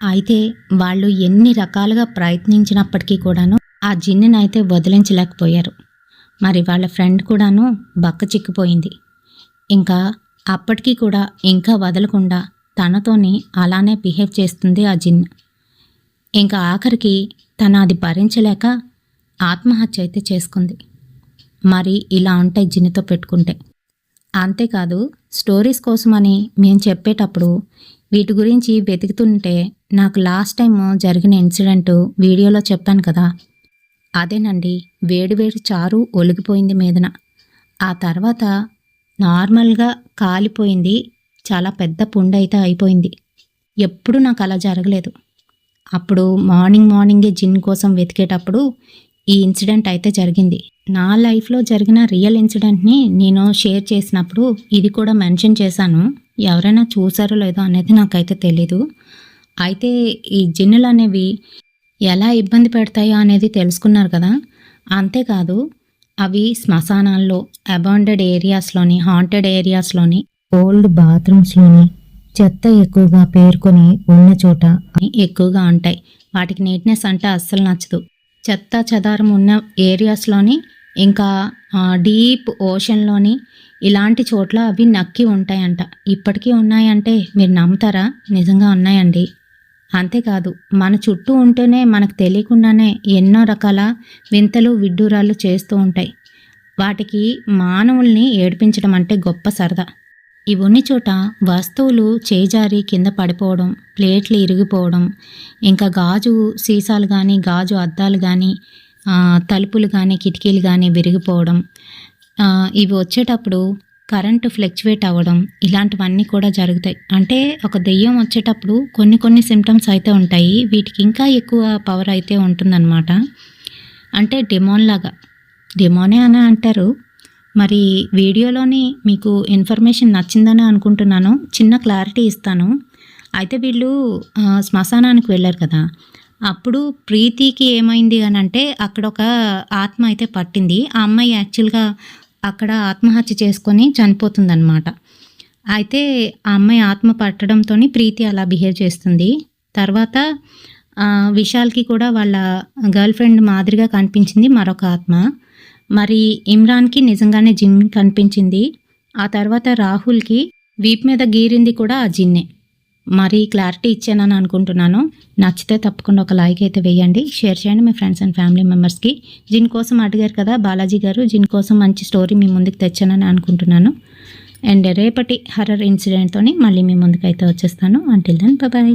అయితే వాళ్ళు ఎన్ని రకాలుగా ప్రయత్నించినప్పటికీ కూడాను ఆ జిన్నునైతే వదిలించలేకపోయారు. మరి వాళ్ళ ఫ్రెండ్ కూడాను బక్కచిక్కిపోయింది. ఇంకా అప్పటికీ కూడా ఇంకా వదలకుండా తనతోని అలానే బిహేవ్ చేస్తుంది ఆ జిన్. ఇంకా ఆఖరికి తన అది భరించలేక ఆత్మహత్య అయితే చేసుకుంది. మరి ఇలా ఉంటాయి జిన్నుతో పెట్టుకుంటే. అంతేకాదు, స్టోరీస్ కోసమని మేము చెప్పేటప్పుడు వీటి గురించి వెతుకుతుంటే నాకు లాస్ట్ టైం జరిగిన ఇన్సిడెంట్ వీడియోలో చెప్పాను కదా, అదేనండి. వేడివేడి చారు ఒలిగిపోయింది మీదన. ఆ తర్వాత నార్మల్గా కాలిపోయింది, చాలా పెద్ద పుండు అయితే అయిపోయింది. ఎప్పుడు నాకు అలా జరగలేదు. అప్పుడు మార్నింగే జిన్ కోసం వెతికేటప్పుడు ఈ ఇన్సిడెంట్ అయితే జరిగింది. నా లైఫ్లో జరిగిన రియల్ ఇన్సిడెంట్ని నేను షేర్ చేసినప్పుడు ఇది కూడా మెన్షన్ చేశాను. ఎవరైనా చూసారో లేదో అనేది నాకైతే తెలీదు. అయితే ఈ జిన్నులు అనేవి ఎలా ఇబ్బంది పెడతాయో అనేది తెలుసుకున్నారు కదా. అంతేకాదు, అవి శ్మశానాల్లో, అబాండెడ్ ఏరియాస్లోని, హాంటెడ్ ఏరియాస్లోని, ఓల్డ్ బాత్రూమ్స్లోని, చెత్త ఎక్కువగా పేర్కొని ఉన్న చోట ఎక్కువగా ఉంటాయి. వాటికి నీట్నెస్ అంటే అస్సలు నచ్చదు. చెత్త చెదారం ఉన్న ఏరియాస్లోని, ఇంకా డీప్ ఓషన్లోని, ఇలాంటి చోట్ల అవి నక్కి ఉంటాయంట. ఇప్పటికీ ఉన్నాయంటే మీరు నమ్ముతారా? నిజంగా ఉన్నాయండి. అంతేకాదు, మన చుట్టూ ఉంటేనే మనకు తెలియకుండానే ఎన్నో రకాల వింతలు విడ్డూరాలు చేస్తూ ఉంటాయి. వాటికి మానవుల్ని ఏడిపించడం అంటే గొప్ప సరదా. ఇవి ఉన్న చోట వస్తువులు చేజారి కింద పడిపోవడం, ప్లేట్లు ఇరిగిపోవడం, ఇంకా గాజు సీసాలు కానీ, గాజు అద్దాలు కానీ, తలుపులు కానీ, కిటికీలు కానీ విరిగిపోవడం, ఇవి వచ్చేటప్పుడు కరెంటు ఫ్లక్చువేట్ అవ్వడం ఇలాంటివన్నీ కూడా జరుగుతాయి. అంటే ఒక దెయ్యం వచ్చేటప్పుడు కొన్ని సిమ్టమ్స్ అయితే ఉంటాయి. వీటికి ఇంకా ఎక్కువ పవర్ అయితే ఉంటుందన్నమాట. అంటే డెమోనే అని అంటారు. మరి వీడియోలోని మీకు ఇన్ఫర్మేషన్ నచ్చిందని అనుకుంటున్నాను. చిన్న క్లారిటీ ఇస్తాను. అయితే వీళ్ళు శ్మశానానికి వెళ్ళారు కదా! అప్పుడు ప్రీతికి ఏమైంది అనంటే అక్కడ ఒక ఆత్మ అయితే పట్టింది. ఆ అమ్మాయి యాక్చువల్‌గా అక్కడ ఆత్మహత్య చేసుకొని చనిపోతుందనమాట. అయితే ఆ అమ్మాయి ఆత్మ పట్టడంతోని ప్రీతి అలా బిహేవ్ చేస్తుంది. తర్వాత విశాల్‌కి కూడా వాళ్ళ గర్ల్ ఫ్రెండ్ మాదిరిగా కనిపించింది మరొక ఆత్మ. మరి ఇమ్రాన్‌కి నిజంగానే జిన్ కనిపించింది. ఆ తర్వాత రాహుల్‌కి వీపు మీద గీరింది కూడా ఆ జిన్నే. మరి క్లారిటీ ఇచ్చానని అనుకుంటున్నాను. నచ్చితే తప్పకుండా ఒక లైక్ అయితే వేయండి. షేర్ చేయండి మీ ఫ్రెండ్స్ అండ్ ఫ్యామిలీ మెంబర్స్‌కి. జిన్ కోసం అడిగారు కదా బాలాజీ గారు. జిన్ కోసం మంచి స్టోరీ మీ ముందుకు తెచ్చానని అనుకుంటున్నాను. అండ్ రేపటి హర్రర్ ఇన్సిడెంట్‌తోని మళ్ళీ మీ ముందుకైతే వచ్చేస్తాను. Until then bye.